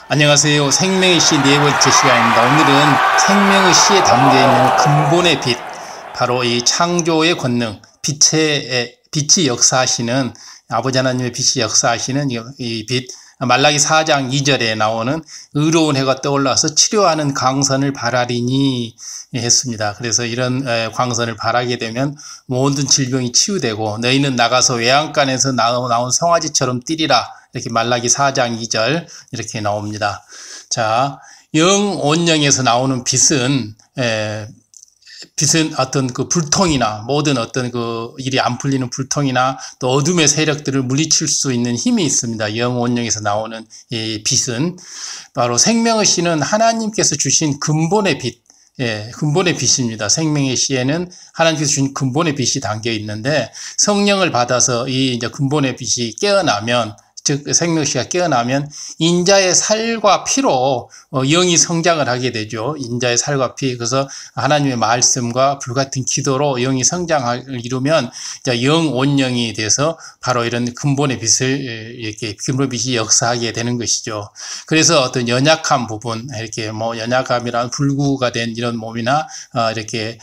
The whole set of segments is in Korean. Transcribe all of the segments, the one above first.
안녕하세요. 생명의 시 네 번째 시간입니다. 오늘은 생명의 시에 담겨있는 근본의 빛, 바로 이 창조의 권능, 빛이 역사하시는, 아버지 하나님의 빛이 역사하시는 이 빛, 말라기 4장 2절에 나오는 의로운 해가 떠올라서 치료하는 광선을 바라리니 했습니다. 그래서 이런 광선을 바라게 되면 모든 질병이 치유되고 너희는 나가서 외양간에서 나온 송아지처럼 뛰리라. 이렇게 말라기 4장 2절 이렇게 나옵니다. 자, 영온영에서 나오는 빛은 어떤 그 불통이나 모든 어떤 그 일이 안 풀리는 불통이나 또 어둠의 세력들을 물리칠 수 있는 힘이 있습니다. 영온영에서 나오는 이 빛은 바로 생명의 씨는 하나님께서 주신 근본의 빛, 근본의 빛입니다. 생명의 씨에는 하나님께서 주신 근본의 빛이 담겨 있는데 성령을 받아서 이 이제 근본의 빛이 깨어나면, 즉 생명씨가 깨어나면 인자의 살과 피로 영이 성장을 하게 되죠. 인자의 살과 피. 그래서 하나님의 말씀과 불같은 기도로 영이 성장을 이루면 영온영이 돼서 바로 이런 근본의 빛을 이렇게 근본의 빛이 역사하게 되는 것이죠. 그래서 어떤 연약한 부분, 이렇게 뭐 연약함이란 불구가 된 이런 몸이나 이렇게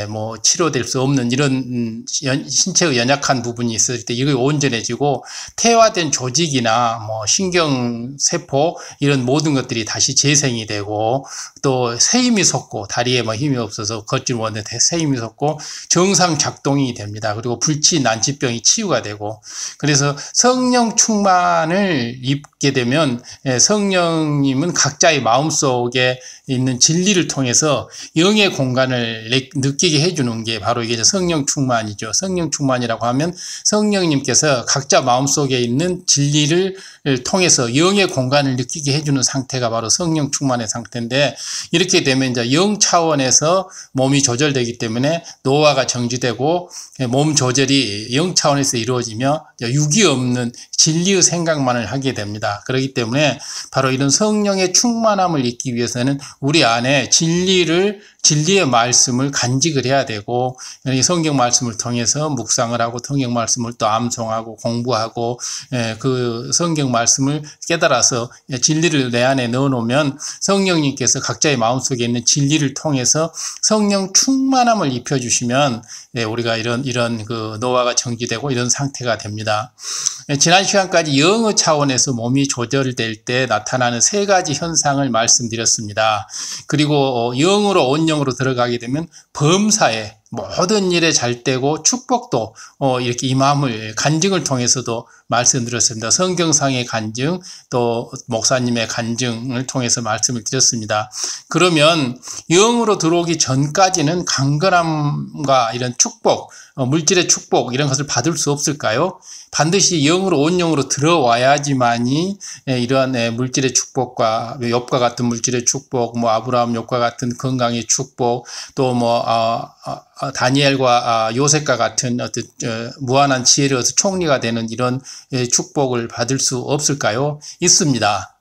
뭐 치료될 수 없는 이런 신체의 연약한 부분이 있을 때 이게 온전해지고 퇴화된 조직이나 뭐 신경세포 이런 모든 것들이 다시 재생이 되고 또 새 힘이 솟고 다리에 뭐 힘이 없어서 걷질 못했는데 새 힘이 솟고 정상 작동이 됩니다. 그리고 불치 난치병이 치유가 되고 그래서 성령 충만을 입게 되면 성령님은 각자의 마음속에 있는 진리를 통해서 영의 공간을 느끼게 해주는 게 바로 이게 성령 충만이죠. 성령 충만이라고 하면 성령님께서 각자 마음속에 있는 진리를 통해서 영의 공간을 느끼게 해주는 상태가 바로 성령 충만의 상태인데 이렇게 되면 이제 영 차원에서 몸이 조절되기 때문에 노화가 정지되고 몸 조절이 영 차원에서 이루어지며 육이 없는 진리의 생각만을 하게 됩니다. 그렇기 때문에 바로 이런 성령의 충만함을 잊기 위해서는 우리 안에 진리의 말씀을 간직을 해야 되고 성경 말씀을 통해서 묵상을 하고 성경 말씀을 또 암송하고 공부하고 그 성경 말씀을 깨달아서 진리를 내 안에 넣어놓으면 성령님께서 각자의 마음속에 있는 진리를 통해서 성령 충만함을 입혀주시면 우리가 이런 그 노화가 정지되고 이런 상태가 됩니다. 지난 시간까지 영의 차원에서 몸이 조절될 때 나타나는 세 가지 현상을 말씀드렸습니다. 그리고 영으로 온영으로 들어가게 되면 범사에 모든 일에 잘 되고 축복도 이렇게 임함을 간증을 통해서도 말씀드렸습니다. 성경상의 간증 또 목사님의 간증을 통해서 말씀을 드렸습니다. 그러면 영으로 들어오기 전까지는 강건함과 이런 축복, 물질의 축복 이런 것을 받을 수 없을까요? 반드시 영으로 온영으로 들어와야지만이 이러한 물질의 축복과 욥과 같은 물질의 축복, 뭐 아브라함 욥과 같은 건강의 축복, 또 뭐 다니엘과 요셉과 같은 어떤 무한한 지혜를 얻어 총리가 되는 이런 축복을 받을 수 없을까요? 있습니다.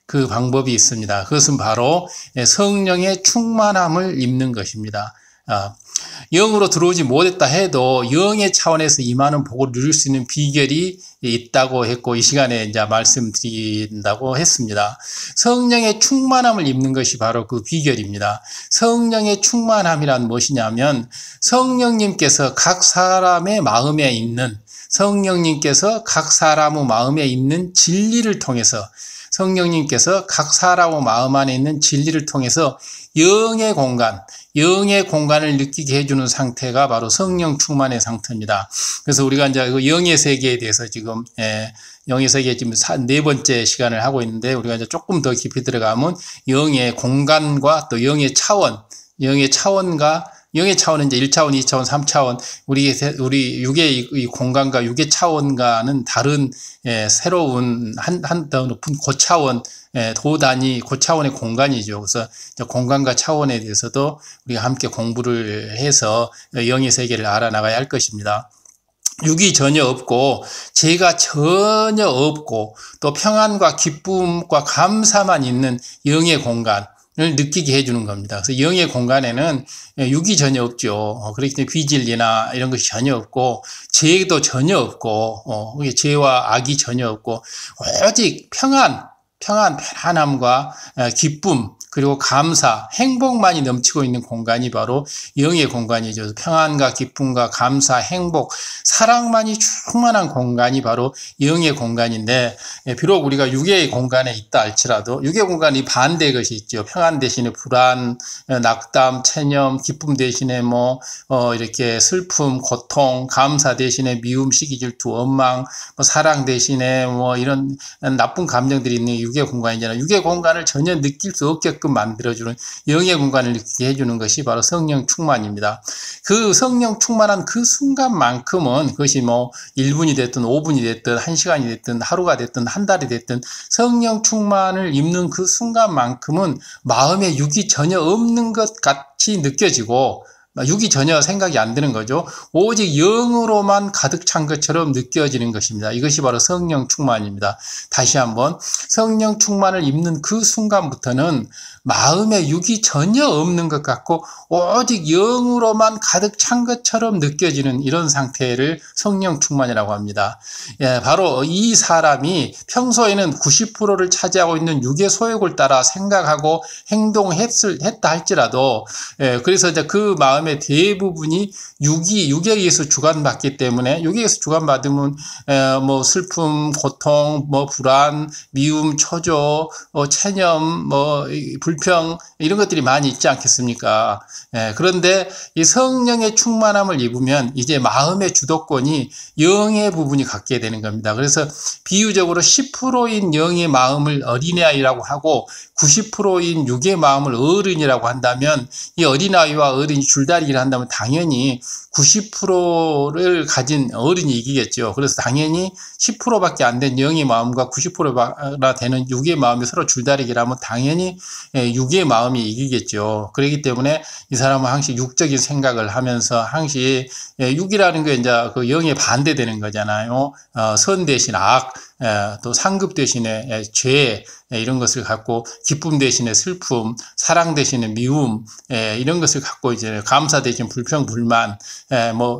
그 방법이 있습니다. 그것은 바로 성령의 충만함을 입는 것입니다. 영으로 들어오지 못했다 해도 영의 차원에서 임하는 복을 누릴 수 있는 비결이 있다고 했고 이 시간에 이제 말씀드린다고 했습니다. 성령의 충만함을 입는 것이 바로 그 비결입니다. 성령의 충만함이란 무엇이냐면 성령님께서 각 사람의 마음에 있는 진리를 통해서 성령님께서 각 사람의 마음 안에 있는 진리를 통해서 영의 공간을 느끼게 해주는 상태가 바로 성령 충만의 상태입니다. 그래서 우리가 이제 그 영의 세계에 대해서 지금, 영의 세계 지금 네 번째 시간을 하고 있는데 우리가 이제 조금 더 깊이 들어가면 영의 공간과 또 영의 차원은 이제 1차원, 2차원, 3차원, 우리 육의 이 공간과 육의 차원과는 다른, 새로운 더 높은 고차원, 도단위, 고차원의 공간이죠. 그래서 공간과 차원에 대해서도 우리가 함께 공부를 해서 영의 세계를 알아나가야 할 것입니다. 육이 전혀 없고 죄가 전혀 없고 또 평안과 기쁨과 감사만 있는 영의 공간을 느끼게 해주는 겁니다. 그래서 영의 공간에는 육이 전혀 없죠. 그렇기 때문에 비진리나 이런 것이 전혀 없고 죄도 전혀 없고 죄와 악이 전혀 없고 오직 평안, 평안, 편안함과 기쁨, 그리고 감사, 행복만이 넘치고 있는 공간이 바로 영의 공간이죠. 평안과 기쁨과 감사, 행복, 사랑만이 충만한 공간이 바로 영의 공간인데, 비록 우리가 육의 공간에 있다 할지라도 육의 공간이 반대의 것이 있죠. 평안 대신에 불안, 낙담, 체념, 기쁨 대신에 이렇게 슬픔, 고통, 감사 대신에 미움, 시기, 질투, 원망, 사랑 대신에 이런 나쁜 감정들이 있는 육의 공간이잖아요. 육의 공간을 전혀 느낄 수 없게끔 만들어주는 영의 공간을 느끼게 해주는 것이 바로 성령 충만입니다. 그 성령 충만한 그 순간만큼은 그것이 1분이 됐든 5분이 됐든 1시간이 됐든 하루가 됐든 한 달이 됐든 성령 충만을 입는 그 순간만큼은 마음에 육이 전혀 없는 것 같이 느껴지고 육이 전혀 생각이 안 드는 거죠. 오직 영으로만 가득 찬 것처럼 느껴지는 것입니다. 이것이 바로 성령 충만입니다. 다시 한번 성령 충만을 입는 그 순간부터는 마음에 육이 전혀 없는 것 같고 오직 영으로만 가득 찬 것처럼 느껴지는 이런 상태를 성령 충만이라고 합니다. 바로 이 사람이 평소에는 90%를 차지하고 있는 육의 소욕을 따라 생각하고 행동했다 할지라도 그래서 이제 그 마음의 대부분이 육에 의해서 주관받기 때문에 육에 의해서 주관받으면 슬픔, 고통, 불안, 미움, 초조, 체념, 불평 이런 것들이 많이 있지 않겠습니까? 그런데 이 성령의 충만함을 입으면 이제 마음의 주도권이 영의 부분이 갖게 되는 겁니다. 그래서 비유적으로 10%인 영의 마음을 어린아이라고 하고 90%인 육의 마음을 어른이라고 한다면 이 어린아이와 어른이 줄다리기를 한다면 당연히 90%를 가진 어른이 이기겠죠. 그래서 당연히 10%밖에 안 된 영의 마음과 90%가 되는 육의 마음이 서로 줄다리기를 하면 당연히 육의 마음이 이기겠죠. 그렇기 때문에 이 사람은 항상 육적인 생각을 하면서 항상 육이라는 게 이제 그 영에 반대되는 거잖아요. 선 대신 악, 또 상급 대신에 죄, 이런 것을 갖고 기쁨 대신에 슬픔, 사랑 대신에 미움, 이런 것을 갖고 이제 감사 대신 불평, 불만,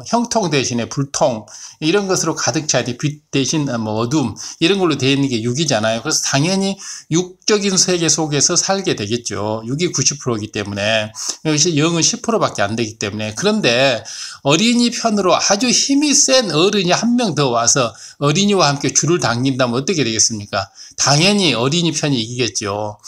형통 대신에 불통, 이런 것으로 가득 차야 돼. 빛 대신 어둠, 이런 걸로 되어 있는 게 육이잖아요. 그래서 당연히 육적인 세계 속에서 살게 되겠죠. 육이 90%이기 때문에. 여기서 영은 10%밖에 안 되기 때문에. 그런데 어린이 편으로 아주 힘이 센 어른이 한 명 더 와서 어린이와 함께 줄을 당긴다면 어떻게 되겠습니까? 당연히 어린이 편이 이기겠죠.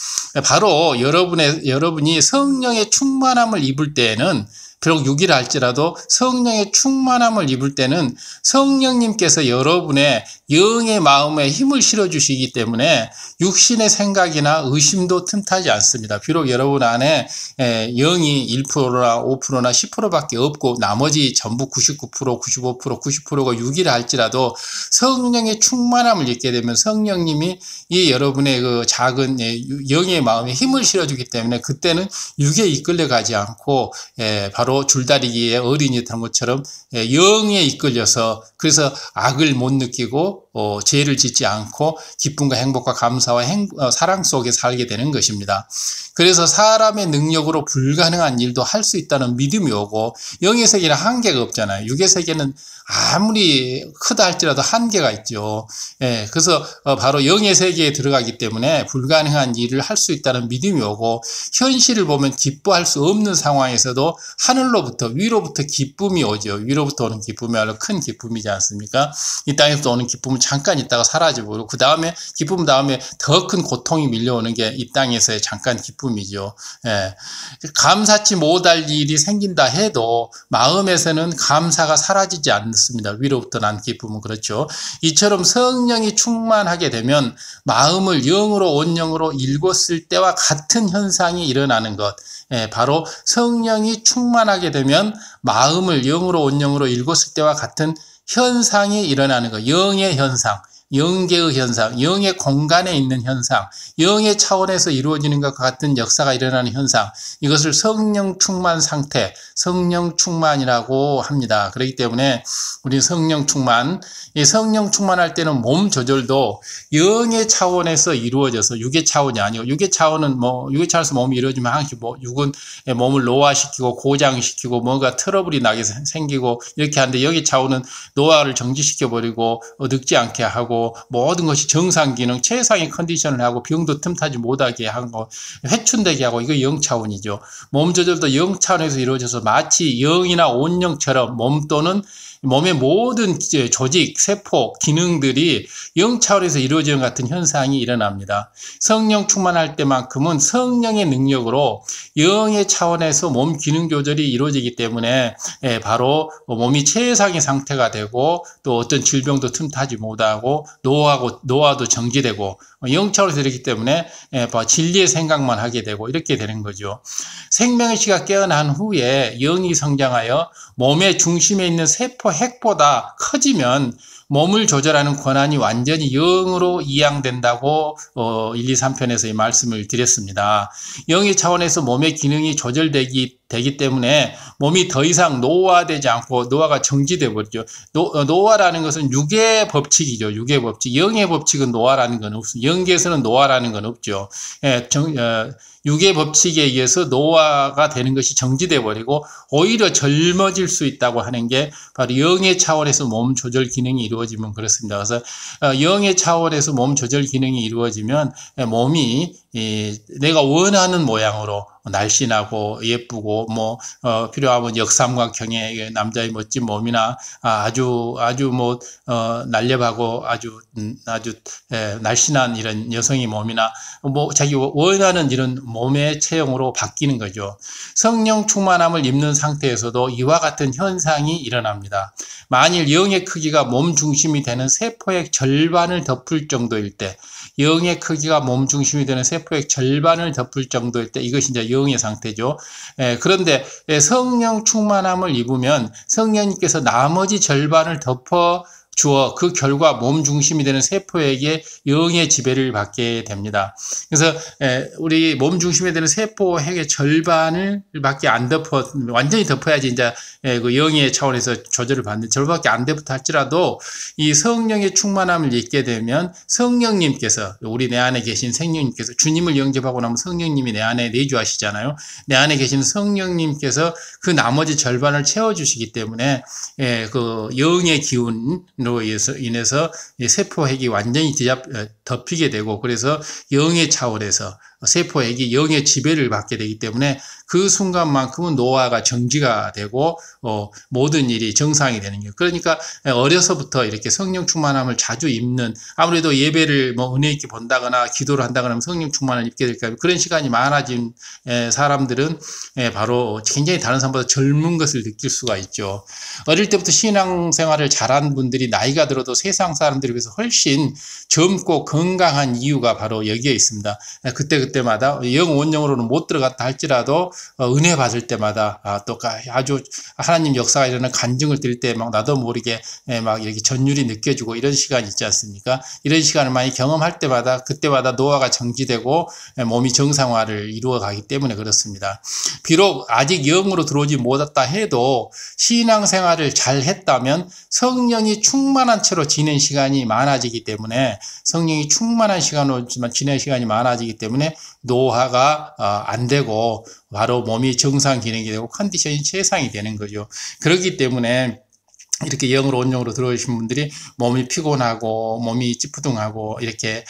바로 여러분이 성령의 충만함을 입을 때에는 비록 육이라 할지라도 성령의 충만함을 입을 때는 성령님께서 여러분의 영의 마음에 힘을 실어주시기 때문에 육신의 생각이나 의심도 틈타지 않습니다. 비록 여러분 안에 영이 1%나 5%나 10%밖에 없고 나머지 전부 99%, 95%, 90%가 육이라 할지라도 성령의 충만함을 입게 되면 성령님이 이 여러분의 그 작은 영의 마음에 힘을 실어주기 때문에 그때는 육에 이끌려가지 않고 바로 줄다리기의 어린이 된 것처럼 영에 이끌려서 그래서 악을 못 느끼고 죄를 짓지 않고 기쁨과 행복과 감사와 사랑 속에 살게 되는 것입니다. 그래서 사람의 능력으로 불가능한 일도 할 수 있다는 믿음이 오고 영의 세계는 한계가 없잖아요. 육의 세계는 아무리 크다 할지라도 한계가 있죠. 그래서 바로 영의 세계에 들어가기 때문에 불가능한 일을 할 수 있다는 믿음이 오고 현실을 보면 기뻐할 수 없는 상황에서도 하늘로부터 위로부터 기쁨이 오죠. 위로부터 오는 기쁨이야말로 큰 기쁨이지 않습니까? 이 땅에서 오는 기쁨은 잠깐 있다가 사라져버리고 그 다음에 기쁨 다음에 더 큰 고통이 밀려오는 게 이 땅에서의 잠깐 기쁨이죠. 감사치 못할 일이 생긴다 해도 마음에서는 감사가 사라지지 않습니다. 위로부터 난 기쁨은 그렇죠. 이처럼 성령이 충만하게 되면 마음을 영으로 온영으로 읽었을 때와 같은 현상이 일어나는 것. 바로 성령이 충만하게 되면 마음을 영으로 온영으로 읽었을 때와 같은 현상이 일어나는 것. 영의 현상. 영계의 현상, 영의 공간에 있는 현상, 영의 차원에서 이루어지는 것과 같은 역사가 일어나는 현상, 이것을 성령 충만 상태, 성령 충만이라고 합니다. 그렇기 때문에 우리 성령 충만, 이 성령 충만할 때는 몸 조절도 영의 차원에서 이루어져서 육의 차원이 아니고 육의 차원은 육의 차원에서 몸이 이루어지면 항상 육은 몸을 노화시키고 고장시키고 뭔가 트러블이 나게 생기고 이렇게 하는데 여기 차원은 노화를 정지시켜버리고 늙지 않게 하고 하고 모든 것이 정상 기능, 최상의 컨디션을 하고 병도 틈타지 못하게 하고 회춘되게 하고 이거 영 차원이죠. 몸 조절도 영 차원에서 이루어져서 마치 영이나 온영처럼 몸 또는 몸의 모든 조직, 세포, 기능들이 영 차원에서 이루어지는 같은 현상이 일어납니다. 성령 충만할 때만큼은 성령의 능력으로 영의 차원에서 몸 기능 조절이 이루어지기 때문에 바로 몸이 최상의 상태가 되고 또 어떤 질병도 틈타지 못하고 노화도 정지되고 영 차원에서 이렇기 때문에 진리의 생각만 하게 되고 이렇게 되는 거죠. 생명의 씨가 깨어난 후에 영이 성장하여 몸의 중심에 있는 세포 핵보다 커지면 몸을 조절하는 권한이 완전히 영으로 이양된다고 1, 2, 3편에서 이 말씀을 드렸습니다. 영의 차원에서 몸의 기능이 조절되기 때문에 몸이 더 이상 노화되지 않고 노화가 정지되어 버리죠. 노화라는 것은 육의 법칙이죠. 육의 법칙. 영의 법칙은 노화라는 건 없습니다. 영계에서는 노화라는 건 없죠. 육의 법칙에 의해서 노화가 되는 것이 정지되어 버리고 오히려 젊어질 수 있다고 하는 게 바로 영의 차원에서 몸 조절 기능이 이루어지면 그렇습니다. 그래서 영의 차원에서 몸 조절 기능이 이루어지면 몸이 내가 원하는 모양으로 날씬하고 예쁘고 필요하면 역삼각형의 남자의 멋진 몸이나 아주 날렵하고 아주 날씬한 이런 여성의 몸이나 자기 원하는 이런 몸의 체형으로 바뀌는 거죠. 성령 충만함을 입는 상태에서도 이와 같은 현상이 일어납니다. 만일 영의 크기가 몸 중심이 되는 세포의 절반을 덮을 정도일 때, 영의 크기가 몸 중심이 되는 세포의 절반을 덮을 정도일 때 이것이 이제 영의 상태죠. 그런데 성령 충만함을 입으면 성령님께서 나머지 절반을 덮어 주어 그 결과 몸 중심이 되는 세포에게 영의 지배를 받게 됩니다. 그래서 우리 몸 중심이 되는 세포 핵의 절반을 밖에 안 완전히 덮어야지 이제 그 영의 차원에서 조절을 받는 절반밖에 안 덮었다 할지라도 이 성령의 충만함을 입게 되면 성령님께서 우리 내 안에 계신 성령님께서 주님을 영접하고 나면 성령님이 내 안에 내주하시잖아요. 내 안에 계신 성령님께서 그 나머지 절반을 채워주시기 때문에 그 영의 기운 로 인해서 세포핵이 완전히 덮이게 되고 그래서 영의 차원에서 세포핵이 영의 지배를 받게 되기 때문에 그 순간만큼은 노화가 정지가 되고 모든 일이 정상이 되는 거예요. 그러니까 어려서부터 이렇게 성령 충만함을 자주 입는 아무래도 예배를 은혜 있게 본다거나 기도를 한다거나 하면 성령 충만을 입게 될까 그런 시간이 많아진 사람들은 바로 굉장히 다른 사람보다 젊은 것을 느낄 수가 있죠. 어릴 때부터 신앙생활을 잘한 분들이 나이가 들어도 세상 사람들에 비해서 훨씬 젊고 건강한 이유가 바로 여기에 있습니다. 그때마다 영원령으로는 못 들어갔다 할지라도 은혜 받을 때마다 또 아주 하나님 역사가 일어나는 간증을 드릴 때 막 나도 모르게 막 이렇게 전율이 느껴지고 이런 시간이 있지 않습니까? 이런 시간을 많이 경험할 때마다 그때마다 노화가 정지되고 몸이 정상화를 이루어가기 때문에 그렇습니다. 비록 아직 영으로 들어오지 못했다 해도 신앙생활을 잘 했다면 성령이 충만한 채로 지낸 시간이 많아지기 때문에 성령이 충만한 시간으로 지낸 시간이 많아지기 때문에 노화가 안 되고 바로 몸이 정상 기능이 되고 컨디션이 최상이 되는 거죠. 그렇기 때문에 이렇게 영으로 온영으로 들어오신 분들이 몸이 피곤하고 몸이 찌푸둥하고 이렇게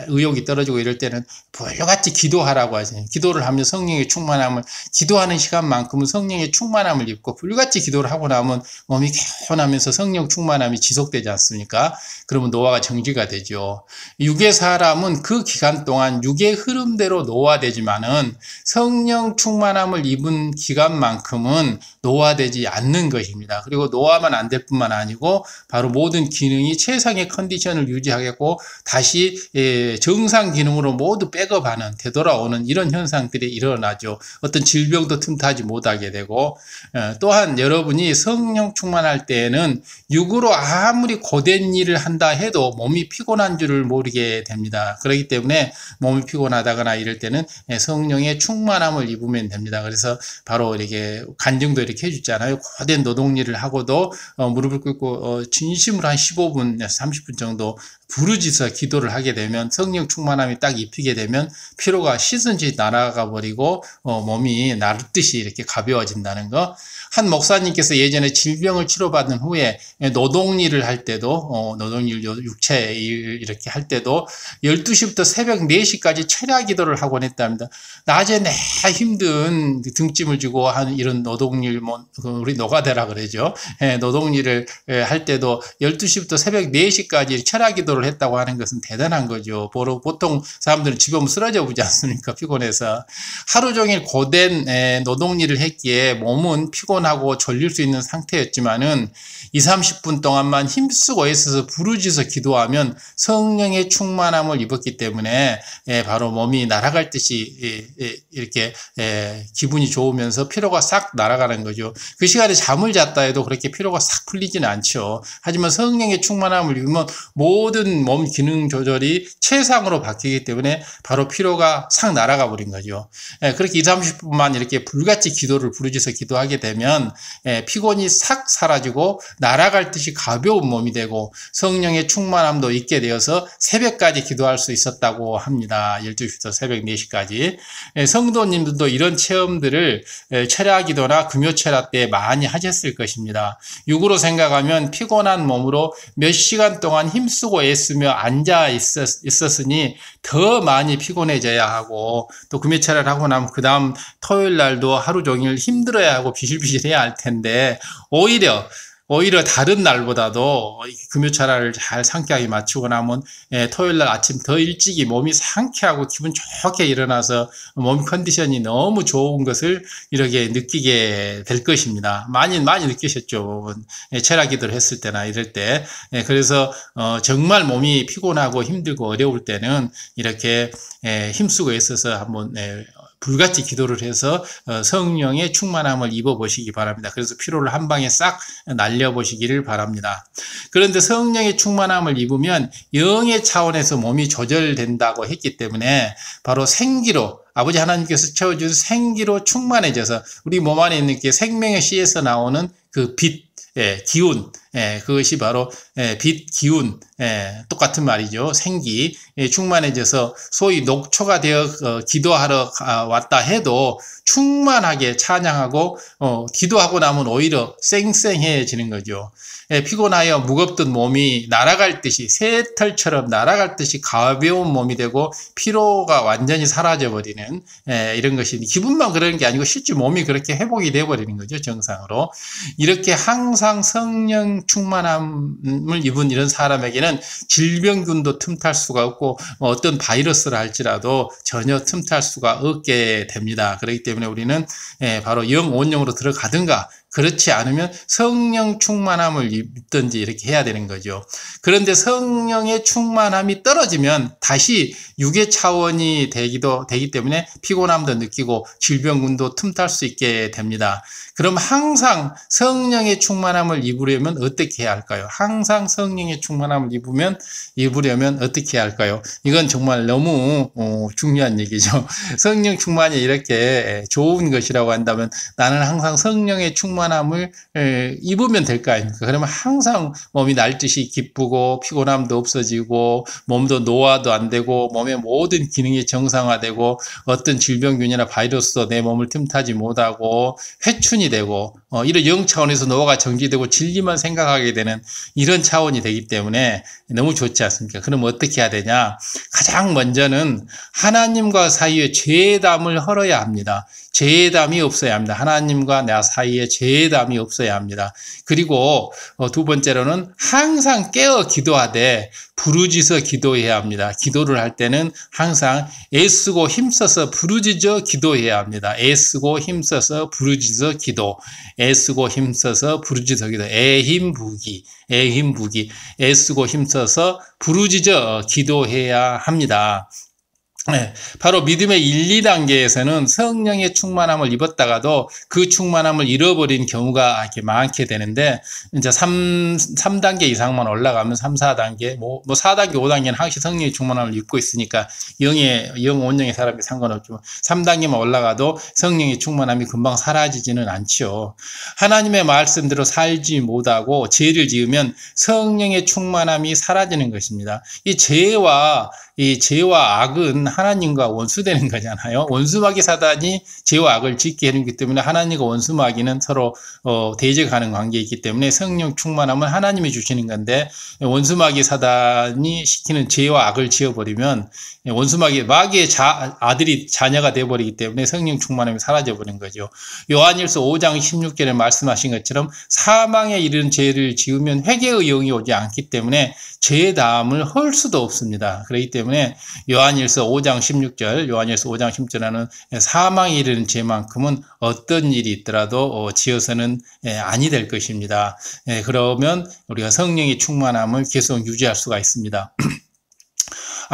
의욕이 떨어지고 이럴 때는 불같이 기도하라고 하죠. 기도를 하면 성령의 충만함을 기도하는 시간만큼은 성령의 충만함을 입고 불같이 기도를 하고 나면 몸이 개운하면서 성령 충만함이 지속되지 않습니까? 그러면 노화가 정지가 되죠. 육의 사람은 그 기간 동안 육의 흐름대로 노화되지만은 성령 충만함을 입은 기간만큼은 노화되지 않는 것입니다. 그리고 노화만 안 될 뿐만 아니고 바로 모든 기능이 최상의 컨디션을 유지하겠고 다시 정상 기능으로 모두 백업하는 되돌아오는 이런 현상들이 일어나죠. 어떤 질병도 틈타지 못하게 되고 또한 여러분이 성령 충만할 때에는 육으로 아무리 고된 일을 한다 해도 몸이 피곤한 줄을 모르게 됩니다. 그렇기 때문에 몸이 피곤하다거나 이럴 때는 성령의 충만함을 입으면 됩니다. 그래서 바로 이렇게 간증도 이렇게 해주잖아요. 고된 노동 일을 하고도 무릎을 꿇고 진심으로 한 15분, 30분 정도 부르짖어 기도를 하게 되면 성령 충만함이 딱 입히게 되면 피로가 시든지 날아가 버리고 몸이 나르듯이 이렇게 가벼워진다는 거. 한 목사님께서 예전에 질병을 치료받은 후에 노동일을 할 때도 노동일 육체 일 이렇게 할 때도 12시부터 새벽 4시까지 철야 기도를 하곤 했답니다. 낮에 내 힘든 등짐을 지고 하는 이런 노동일, 우리 노가다라 그러죠. 노동일을 할 때도 12시부터 새벽 4시까지 철야 기도를 했다고 하는 것은 대단한 거죠. 보통 사람들은 집에 오면 쓰러져 보지 않습니까? 피곤해서. 하루 종일 고된 노동일을 했기에 몸은 피곤하고 졸릴 수 있는 상태였지만은 20-30분 동안만 힘쓰고 애써서 부르짖어 기도하면 성령의 충만함을 입었기 때문에 바로 몸이 날아갈 듯이 이렇게 기분이 좋으면서 피로가 싹 날아가는 거죠. 그 시간에 잠을 잤다 해도 그렇게 피로가 싹 풀리지는 않죠. 하지만 성령의 충만함을 입으면 모든 몸 기능 조절이 최상으로 바뀌기 때문에 바로 피로가 싹 날아가 버린 거죠. 그렇게 20-30분만 이렇게 불같이 기도를 부르짖어 기도하게 되면 피곤이 싹 사라지고 날아갈 듯이 가벼운 몸이 되고 성령의 충만함도 있게 되어서 새벽까지 기도할 수 있었다고 합니다. 12시부터 새벽 4시까지. 성도님들도 이런 체험들을 철야 기도나 금요철야 때 많이 하셨을 것입니다. 육으로 생각하면 피곤한 몸으로 몇 시간 동안 힘쓰고 애쓰며 앉아 있었으니 더 많이 피곤해져야 하고 또 금요철야를 하고 나면 그 다음 토요일 날도 하루 종일 힘들어야 하고 비실비실해야 할 텐데 오히려 다른 날보다도 금요철야를 잘 상쾌하게 마치고 나면 토요일날 아침 더 일찍이 몸이 상쾌하고 기분 좋게 일어나서 몸 컨디션이 너무 좋은 것을 이렇게 느끼게 될 것입니다. 많이 느끼셨죠. 철야 기도를 했을 때나 이럴 때. 그래서 정말 몸이 피곤하고 힘들고 어려울 때는 이렇게 힘쓰고 있어서 한번 불같이 기도를 해서 성령의 충만함을 입어보시기 바랍니다. 그래서 피로를 한 방에 싹 날려보시기를 바랍니다. 그런데 성령의 충만함을 입으면 영의 차원에서 몸이 조절된다고 했기 때문에 바로 생기로 아버지 하나님께서 채워준 생기로 충만해져서 우리 몸 안에 있는 게 생명의 씨에서 나오는 그 빛, 기운, 그것이 바로 빛, 기운, 똑같은 말이죠. 생기, 충만해져서 소위 녹초가 되어 기도하러 왔다 해도 충만하게 찬양하고 기도하고 나면 오히려 쌩쌩해지는 거죠. 피곤하여 무겁던 몸이 날아갈 듯이 새털처럼 날아갈 듯이 가벼운 몸이 되고 피로가 완전히 사라져버리는 이런 것이 기분만 그러는 게 아니고 실제 몸이 그렇게 회복이 돼버리는 거죠. 정상으로. 이렇게 항상 성령 충만함을 입은 이런 사람에게는 질병균도 틈탈 수가 없고 어떤 바이러스를 할지라도 전혀 틈탈 수가 없게 됩니다. 그렇기 때문에 우리는 바로 영온영으로 들어가든가 그렇지 않으면 성령 충만함을 입든지 이렇게 해야 되는 거죠. 그런데 성령의 충만함이 떨어지면 다시 육의 차원이 되기 때문에 피곤함도 느끼고 질병군도 틈탈 수 있게 됩니다. 그럼 항상 성령의 충만함을 입으려면 어떻게 해야 할까요? 항상 성령의 충만함을 입으려면 어떻게 해야 할까요? 이건 정말 너무 중요한 얘기죠. 성령 충만이 이렇게 좋은 것이라고 한다면 나는 항상 성령의 충만함을 입으면 될 거 아닙니까? 그러면 항상 몸이 날듯이 기쁘고 피곤함도 없어지고 몸도 노화도 안 되고 몸의 모든 기능이 정상화되고 어떤 질병균이나 바이러스도 내 몸을 틈타지 못하고 회춘이 되고 이런 영 차원에서 노화가 정지되고 진리만 생각하게 되는 이런 차원이 되기 때문에 너무 좋지 않습니까? 그럼 어떻게 해야 되냐? 가장 먼저는 하나님과 사이에 죄담을 헐어야 합니다. 죄담이 없어야 합니다. 하나님과 나 사이에 죄담이 없어야 합니다. 그리고 두 번째로는 항상 깨어 기도하되 부르짖어 기도해야 합니다. 기도를 할 때는 항상 애쓰고 힘써서 부르짖어 기도해야 합니다. 애쓰고 힘써서 부르짖어 기도. 애쓰고 힘써서 부르짖어 기도. 애힘부기. 애쓰고 힘써서 부르짖어 기도해야 합니다. 네, 바로 믿음의 1, 2단계에서는 성령의 충만함을 입었다가도 그 충만함을 잃어버린 경우가 이렇게 많게 되는데, 이제 3단계 이상만 올라가면 3, 4단계, 뭐 4단계, 5단계는 항시 성령의 충만함을 입고 있으니까 영 온영의 사람이 상관없지만 3단계만 올라가도 성령의 충만함이 금방 사라지지는 않죠. 하나님의 말씀대로 살지 못하고 죄를 지으면 성령의 충만함이 사라지는 것입니다. 이 죄와 악은 하나님과 원수되는 거잖아요. 원수마귀 사단이 죄와 악을 짓게 해놓기 때문에 하나님과 원수마귀는 서로 대적하는 관계에 있기 때문에 성령 충만함은 하나님이 주시는 건데, 원수마귀 사단이 시키는 죄와 악을 지어버리면 마귀의 아들이 자녀가 되어버리기 때문에 성령 충만함이 사라져버린 거죠. 요한일서 5장 16절에 말씀하신 것처럼 사망에 이르는 죄를 지으면 회개의 영이 오지 않기 때문에 죄의 다함을 헐 수도 없습니다. 그렇기 때문에 요한일서 5장 16절에는 사망에 이르는 죄만큼은 어떤 일이 있더라도 지어서는 아니 될 것입니다. 그러면 우리가 성령의 충만함을 계속 유지할 수가 있습니다.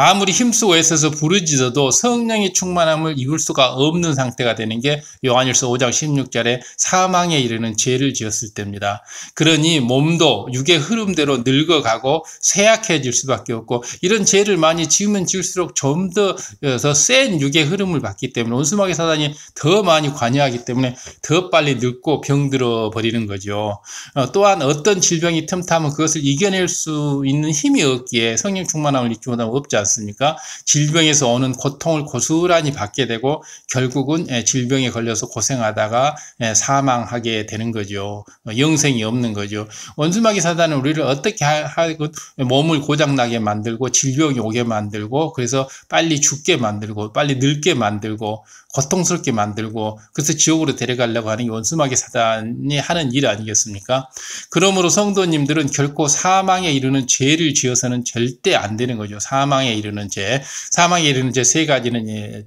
아무리 힘쓰고 애써서 부르짖어도 성령의 충만함을 입을 수가 없는 상태가 되는 게 요한일서 5장 16절에 사망에 이르는 죄를 지었을 때입니다. 그러니 몸도 육의 흐름대로 늙어가고 쇠약해질 수밖에 없고, 이런 죄를 많이 지으면 지을수록 좀 더 센 육의 흐름을 받기 때문에 원수마귀 사단이 더 많이 관여하기 때문에 더 빨리 늙고 병들어 버리는 거죠. 또한 어떤 질병이 틈타면 그것을 이겨낼 수 있는 힘이 없기에 성령 충만함을 입지 못하면 없지 않습니까? 질병에서 오는 고통을 고스란히 받게 되고 결국은 질병에 걸려서 고생하다가 사망하게 되는 거죠. 영생이 없는 거죠. 원수마귀 사단은 우리를 어떻게 하고 몸을 고장나게 만들고 질병이 오게 만들고, 그래서 빨리 죽게 만들고 빨리 늙게 만들고 고통스럽게 만들고, 그래서 지옥으로 데려가려고 하는 게 원수마귀 사단이 하는 일 아니겠습니까? 그러므로 성도님들은 결코 사망에 이르는 죄를 지어서는 절대 안 되는 거죠. 사망에 이르는 죄 세 가지는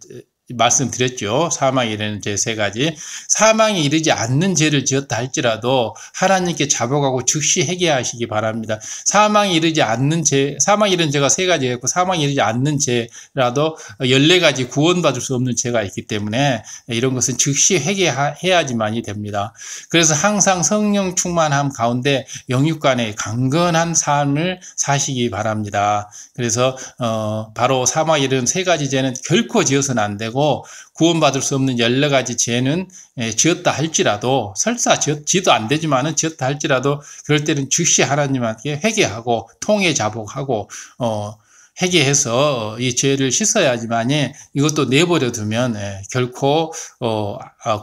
말씀드렸죠. 사망에 이르는 죄 세 가지. 사망에 이르지 않는 죄를 지었다 할지라도 하나님께 자복하고 즉시 회개하시기 바랍니다. 사망에 이르지 않는 죄, 사망에 이르는 죄가 세 가지였고, 사망에 이르지 않는 죄라도 14가지 구원받을 수 없는 죄가 있기 때문에 이런 것은 즉시 회개해야지만이 됩니다. 그래서 항상 성령 충만함 가운데 영육간의 강건한 삶을 사시기 바랍니다. 그래서 바로 사망에 이르는 세 가지 죄는 결코 지어서는 안 되고, 구원받을 수 없는 14가지 죄는 지었다 할지라도, 설사 지도 안 되지만은 지었다 할지라도 그럴 때는 즉시 하나님께 회개하고 통회 자복하고 회개해서 이 죄를 씻어야지만이, 이것도 내버려 두면 결코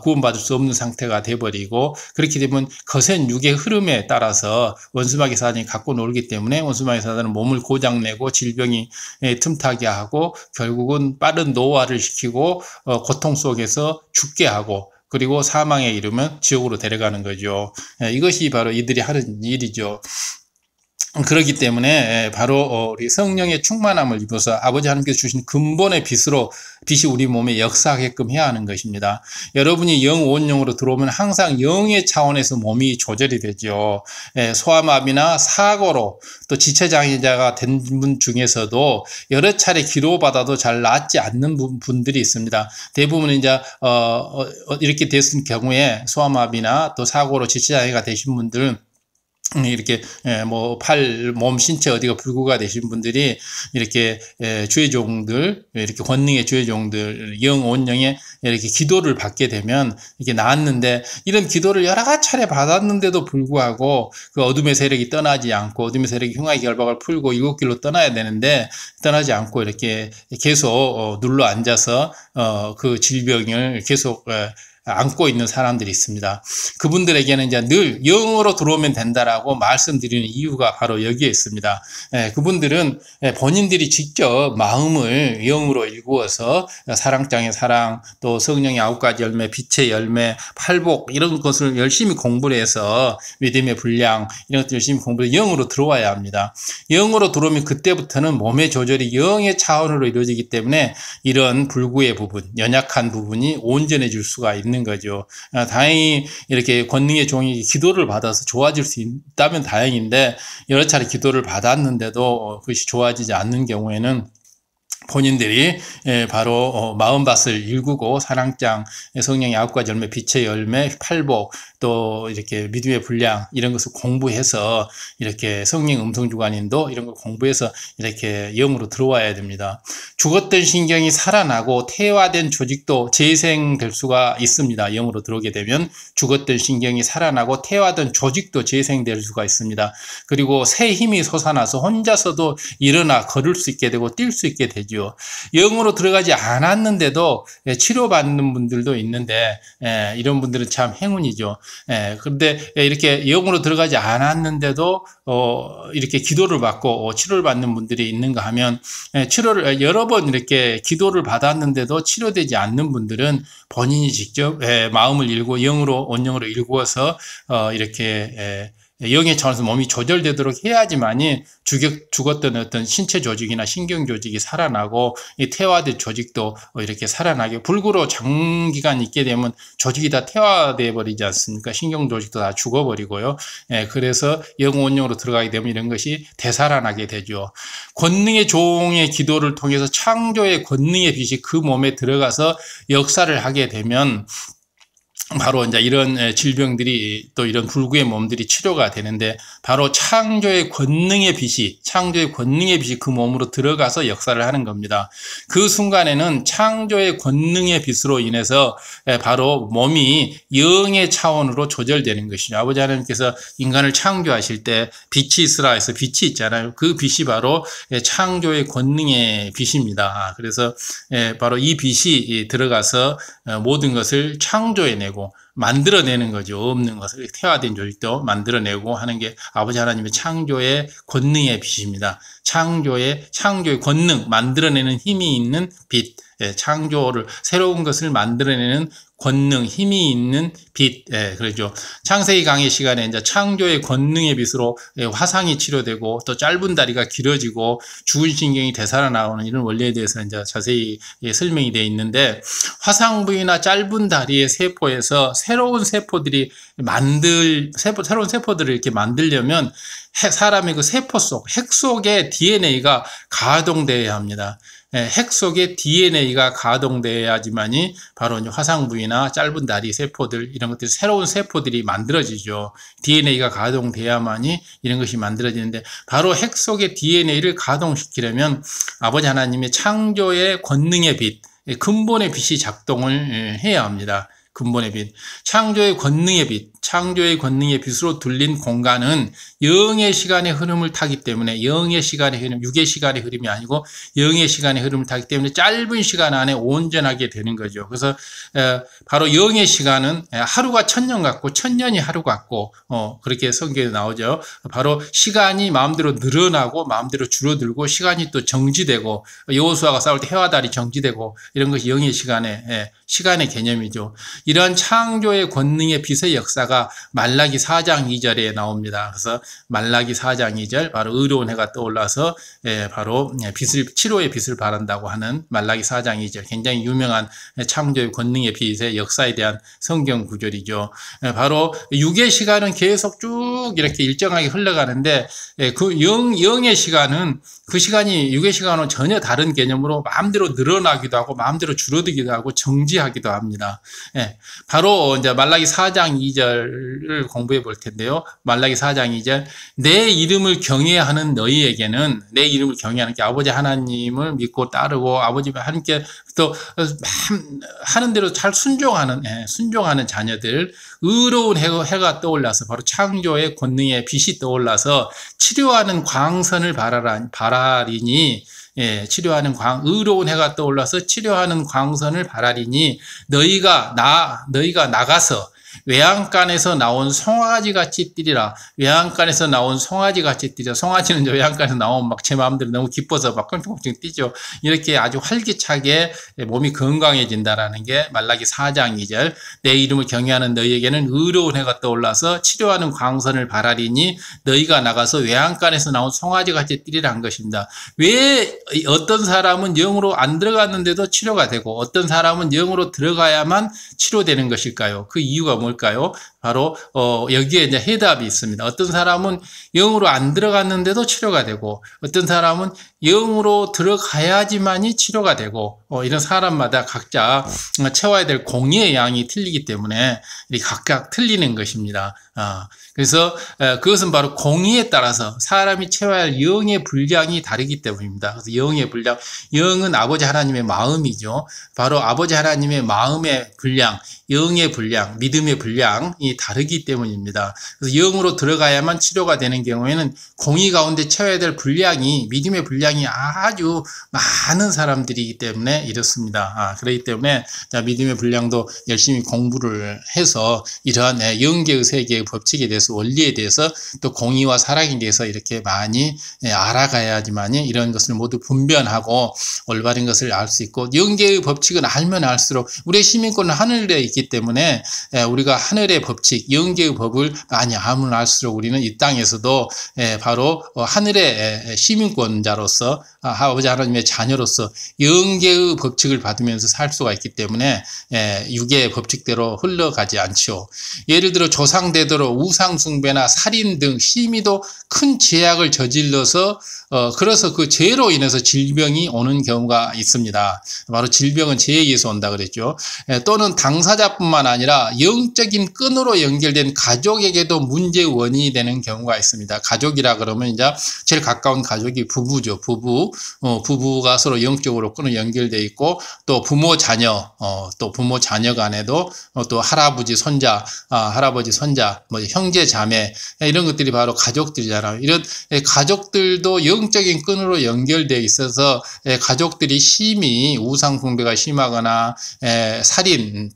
구원받을 수 없는 상태가 돼버리고, 그렇게 되면 거센 육의 흐름에 따라서 원수마귀 사단이 갖고 놀기 때문에 원수마귀 사단은 몸을 고장내고 질병이 틈타게 하고 결국은 빠른 노화를 시키고 고통 속에서 죽게 하고, 그리고 사망에 이르면 지옥으로 데려가는 거죠. 이것이 바로 이들이 하는 일이죠. 그렇기 때문에 바로 우리 성령의 충만함을 입어서 아버지 하나님께서 주신 근본의 빛이 우리 몸에 역사하게끔 해야 하는 것입니다. 여러분이 영 온영으로 들어오면 항상 영의 차원에서 몸이 조절이 되죠. 소아마비나 사고로 또 지체장애자가 된 분 중에서도 여러 차례 기도받아도 잘 낫지 않는 분들이 있습니다. 대부분 이제 이렇게 됐을 경우에 소아마비나 또 사고로 지체장애가 되신 분들은 이렇게 몸 신체 어디가 불구가 되신 분들이 이렇게 주의 종들, 이렇게 권능의 주의 종들, 영 온영에 이렇게 기도를 받게 되면 이렇게 나았는데, 이런 기도를 여러 차례 받았는데도 불구하고 그 어둠의 세력이 떠나지 않고, 어둠의 세력이 흉악의 결박을 풀고 일곱길로 떠나야 되는데 떠나지 않고 이렇게 계속 눌러 앉아서 그 질병을 계속 안고 있는 사람들이 있습니다. 그분들에게는 이제 늘 영으로 들어오면 된다라고 말씀드리는 이유가 바로 여기에 있습니다. 그분들은 본인들이 직접 마음을 영으로 일구어서 사랑장의 사랑, 또 성령의 9가지 열매, 빛의 열매, 팔복 이런 것을 열심히 공부를 해서 믿음의 분량 이런 것들 열심히 공부해서 영으로 들어와야 합니다. 영으로 들어오면 그때부터는 몸의 조절이 영의 차원으로 이루어지기 때문에 이런 불구의 부분, 연약한 부분이 온전해질 수가 있는 거죠. 다행히 이렇게 권능의 종이 기도를 받아서 좋아질 수 있다면 다행인데, 여러 차례 기도를 받았는데도 그것이 좋아지지 않는 경우에는 본인들이 바로 마음밭을 일구고 사랑장, 성령의 9가지 열매, 빛의 열매, 팔복, 또 이렇게 믿음의 분량 이런 것을 공부해서 이렇게 성령 음성주관인도 이런 걸 공부해서 이렇게 영으로 들어와야 됩니다. 죽었던 신경이 살아나고 태화된 조직도 재생될 수가 있습니다. 영으로 들어오게 되면 죽었던 신경이 살아나고 태화된 조직도 재생될 수가 있습니다. 그리고 새 힘이 솟아나서 혼자서도 일어나 걸을 수 있게 되고 뛸 수 있게 되죠. 영으로 들어가지 않았는데도 치료받는 분들도 있는데 이런 분들은 참 행운이죠. 그런데 이렇게 영으로 들어가지 않았는데도 이렇게 기도를 받고 치료를 받는 분들이 있는가 하면 치료를 여러 번 이렇게 기도를 받았는데도 치료되지 않는 분들은 본인이 직접 마음을 일고 영으로 원영으로 일구어서 이렇게 영의 차원에서 몸이 조절되도록 해야지만이 죽었던 어떤 신체 조직이나 신경 조직이 살아나고 이 태화된 조직도 이렇게 살아나게, 불구로 장기간 있게 되면 조직이 다 태화돼 버리지 않습니까? 신경 조직도 다 죽어버리고요. 그래서 영 원령으로 들어가게 되면 이런 것이 되살아나게 되죠. 권능의 종의 기도를 통해서 창조의 권능의 빛이 그 몸에 들어가서 역사를 하게 되면 바로 이제 이런 질병들이 또 이런 불구의 몸들이 치료가 되는데, 바로 창조의 권능의 빛이 그 몸으로 들어가서 역사를 하는 겁니다. 그 순간에는 창조의 권능의 빛으로 인해서 바로 몸이 영의 차원으로 조절되는 것이죠. 아버지 하나님께서 인간을 창조하실 때 빛이 있으라 해서 빛이 있잖아요. 그 빛이 바로 창조의 권능의 빛입니다. 그래서 바로 이 빛이 들어가서 모든 것을 창조해내고 만들어내는 거죠. 없는 것을 태화된 조직도 만들어내고 하는 게 아버지 하나님의 창조의 권능의 빛입니다. 창조의 권능, 만들어내는 힘이 있는 빛, 창조를, 새로운 것을 만들어내는 권능, 힘이 있는 빛, 그러죠. 창세기 강의 시간에 이제 창조의 권능의 빛으로 화상이 치료되고 또 짧은 다리가 길어지고 죽은 신경이 되살아나오는 이런 원리에 대해서 이제 자세히 설명이 되어 있는데, 화상 부위나 짧은 다리의 세포에서 새로운 세포들을 이렇게 만들려면 사람의 그 세포 속, 핵 속에 DNA가 가동되어야 합니다. 핵 속에 DNA가 가동돼야지만이 바로 이제 화상 부위나 짧은 다리 세포들, 이런 것들이, 새로운 세포들이 만들어지죠. DNA가 가동돼야만이 이런 것이 만들어지는데, 바로 핵 속의 DNA를 가동시키려면 아버지 하나님의 창조의 권능의 빛, 근본의 빛이 작동을 해야 합니다. 근본의 빛, 창조의 권능의 빛으로 둘린 공간은 영의 시간의 흐름을 타기 때문에, 영의 시간의 흐름, 육의 시간의 흐름이 아니고 영의 시간의 흐름을 타기 때문에 짧은 시간 안에 온전하게 되는 거죠. 그래서 바로 영의 시간은 하루가 천년 같고 천년이 하루 같고, 그렇게 성경에 나오죠. 바로 시간이 마음대로 늘어나고 마음대로 줄어들고, 시간이 또 정지되고, 여호수아가 싸울 때 해와 달이 정지되고, 이런 것이 영의 시간의 개념이죠. 이러한 창조의 권능의 빛의 역사가 말라기 4장 2절에 나옵니다. 그래서 말라기 4장 2절, 바로 의로운 해가 떠올라서 바로 치료의 빛을 바란다고 하는 말라기 4장 2절, 굉장히 유명한 창조의 권능의 빛의 역사에 대한 성경 구절이죠. 바로 육의 시간은 계속 쭉 이렇게 일정하게 흘러가는데, 그 영의 시간은, 그 시간이 육의 시간은 전혀 다른 개념으로 마음대로 늘어나기도 하고 마음대로 줄어들기도 하고 정지하기도 합니다. 바로 이제 말라기 4장 2절을 공부해 볼 텐데요. 말라기 4장 2절, 내 이름을 경외하는 너희에게는, 내 이름을 경외하는 게 아버지 하나님을 믿고 따르고 아버지 하나님께 또 하는 대로 잘 순종하는 자녀들, 의로운 해가 떠올라서 바로 창조의 권능의 빛이 떠올라서 치료하는 광선을 바라리니, 의로운 해가 떠올라서 치료하는 광선을 바라리니 너희가 나가서 외양간에서 나온 송아지 같이 뛰리라. 외양간에서 나온 송아지 같이 뛰죠. 송아지는 이제 외양간에서 나오면 막 제 마음대로 너무 기뻐서 막 껑충껑충 뛰죠. 이렇게 아주 활기차게 몸이 건강해진다라는 게 말라기 4장 2절. 내 이름을 경외하는 너희에게는 의로운 해가 떠올라서 치료하는 광선을 바라리니 너희가 나가서 외양간에서 나온 송아지 같이 뛰리라 한 것입니다. 왜 어떤 사람은 영으로 안 들어갔는데도 치료가 되고 어떤 사람은 영으로 들어가야만 치료되는 것일까요? 그 이유가 뭘까요? 바로 여기에 이제 해답이 있습니다. 어떤 사람은 영으로 안 들어갔는데도 치료가 되고, 어떤 사람은 영으로 들어가야지만이 치료가 되고, 이런 사람마다 각자 채워야 될 공의의 양이 틀리기 때문에 각각 틀리는 것입니다. 그래서 그것은 바로 공의에 따라서 사람이 채워야 할 영의 분량이 다르기 때문입니다. 그래서 영의 분량, 영은 아버지 하나님의 마음이죠. 바로 아버지 하나님의 마음의 분량, 영의 분량, 믿음의 분량이 다르기 때문입니다. 그래서 영으로 들어가야만 치료가 되는 경우에는 공의 가운데 채워야 될 분량이, 믿음의 분량이 아주 많은 사람들이기 때문에 이렇습니다. 그렇기 때문에 믿음의 분량도 열심히 공부를 해서 이러한 영계의 세계의 법칙에 대해서, 원리에 대해서, 또 공의와 사랑에 대해서 이렇게 많이 알아가야지만이 이런 것을 모두 분별하고 올바른 것을 알 수 있고, 영계의 법칙은 알면 알수록 우리의 시민권은 하늘에 있기 때문에 우리가 하늘의 법칙, 영계의 법을 많이 알면 알수록 우리는 이 땅에서도 바로 하늘의 시민권자로서, 아버지 하나님의 자녀로서 영계의 법칙을 받으면서 살 수가 있기 때문에 육의 법칙대로 흘러가지 않죠. 예를 들어 조상대대로 우상숭배나 살인 등 심히도 큰 죄악을 저질러서 그래서 그 죄로 인해서 질병이 오는 경우가 있습니다. 바로 질병은 죄에 의해서 온다 그랬죠. 또는 당사자뿐만 아니라 영적인 끈으로 연결된 가족에게도 문제의 원인이 되는 경우가 있습니다. 가족이라 그러면 이제 제일 가까운 가족이 부부죠. 부부가 서로 영적으로 끈으로 연결되어 있고, 또 부모 자녀, 또 부모 자녀 간에도 또 할아버지 손자, 뭐 형제 자매, 이런 것들이 바로 가족들이잖아요. 이런 가족들도 영적인 끈으로 연결되어 있어서 가족들이 심히 우상숭배가 심하거나 살인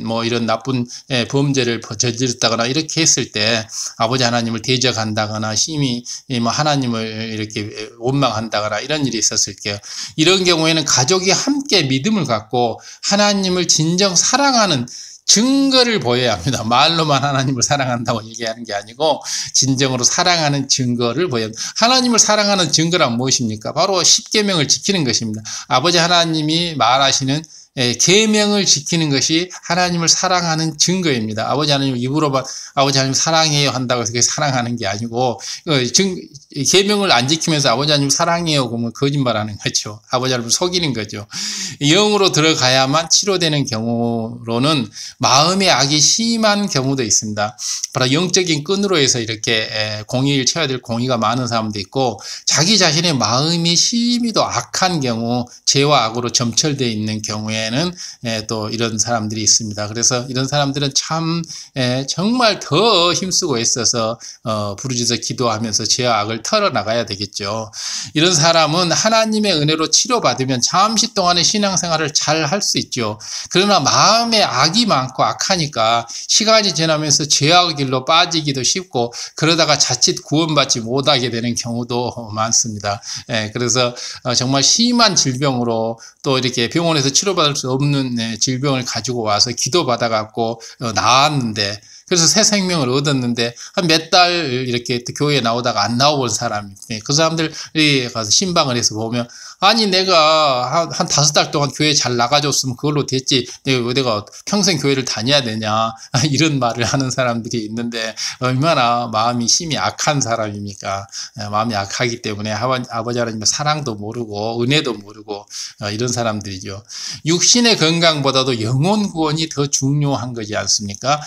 뭐 이런 나쁜 범죄를 저질렀다거나 이렇게 했을 때 아버지 하나님을 대적한다거나 심히 뭐 하나님을 이렇게 원망한다거나 이런 일이 있었을 때, 이런 경우에는 가족이 함께 믿음을 갖고 하나님을 진정 사랑하는 증거를 보여야 합니다. 말로만 하나님을 사랑한다고 얘기하는 게 아니고 진정으로 사랑하는 증거를 보여야 합니다. 하나님을 사랑하는 증거란 무엇입니까? 바로 십계명을 지키는 것입니다. 아버지 하나님이 말하시는 계명을 지키는 것이 하나님을 사랑하는 증거입니다. 아버지 하나님 입으로만 아버지 하나님 사랑해요 한다고 해서 그게 사랑하는 게 아니고, 계명을 안 지키면서 아버지 하나님 사랑해요 그러면 거짓말하는 거죠. 아버지 하나님을 속이는 거죠. 영으로 들어가야만 치료되는 경우로는 마음의 악이 심한 경우도 있습니다. 바로 영적인 끈으로 해서 이렇게 공의를 채워야 될 공의가 많은 사람도 있고, 자기 자신의 마음이 심히도 악한 경우, 죄와 악으로 점철되어 있는 경우에는 또 이런 사람들이 있습니다. 그래서 이런 사람들은 참 정말 더 힘쓰고 있어서 부르짖어 기도하면서 죄와 악을 털어나가야 되겠죠. 이런 사람은 하나님의 은혜로 치료받으면 잠시 동안의 신앙생활을 잘 할 수 있죠. 그러나 마음에 악이 많고 악하니까 시간이 지나면서 죄악의 길로 빠지기도 쉽고, 그러다가 자칫 구원받지 못하게 되는 경우도 많습니다. 그래서 정말 심한 질병으로 또 이렇게 병원에서 치료받을 수 없는 질병을 가지고 와서 기도받아갖고 나았는데, 그래서 새 생명을 얻었는데 한 몇 달 이렇게 교회에 나오다가 안 나와본 사람이, 그 사람들이 가서 신방을 해서 보면, 아니 내가 한 5달 동안 교회 잘 나가줬으면 그걸로 됐지, 내가 평생 교회를 다녀야 되냐, 이런 말을 하는 사람들이 있는데 얼마나 마음이 심히 악한 사람입니까? 마음이 악하기 때문에 아버지 하나님의 사랑도 모르고 은혜도 모르고 이런 사람들이죠. 육신의 건강보다도 영혼 구원이 더 중요한 거지 않습니까?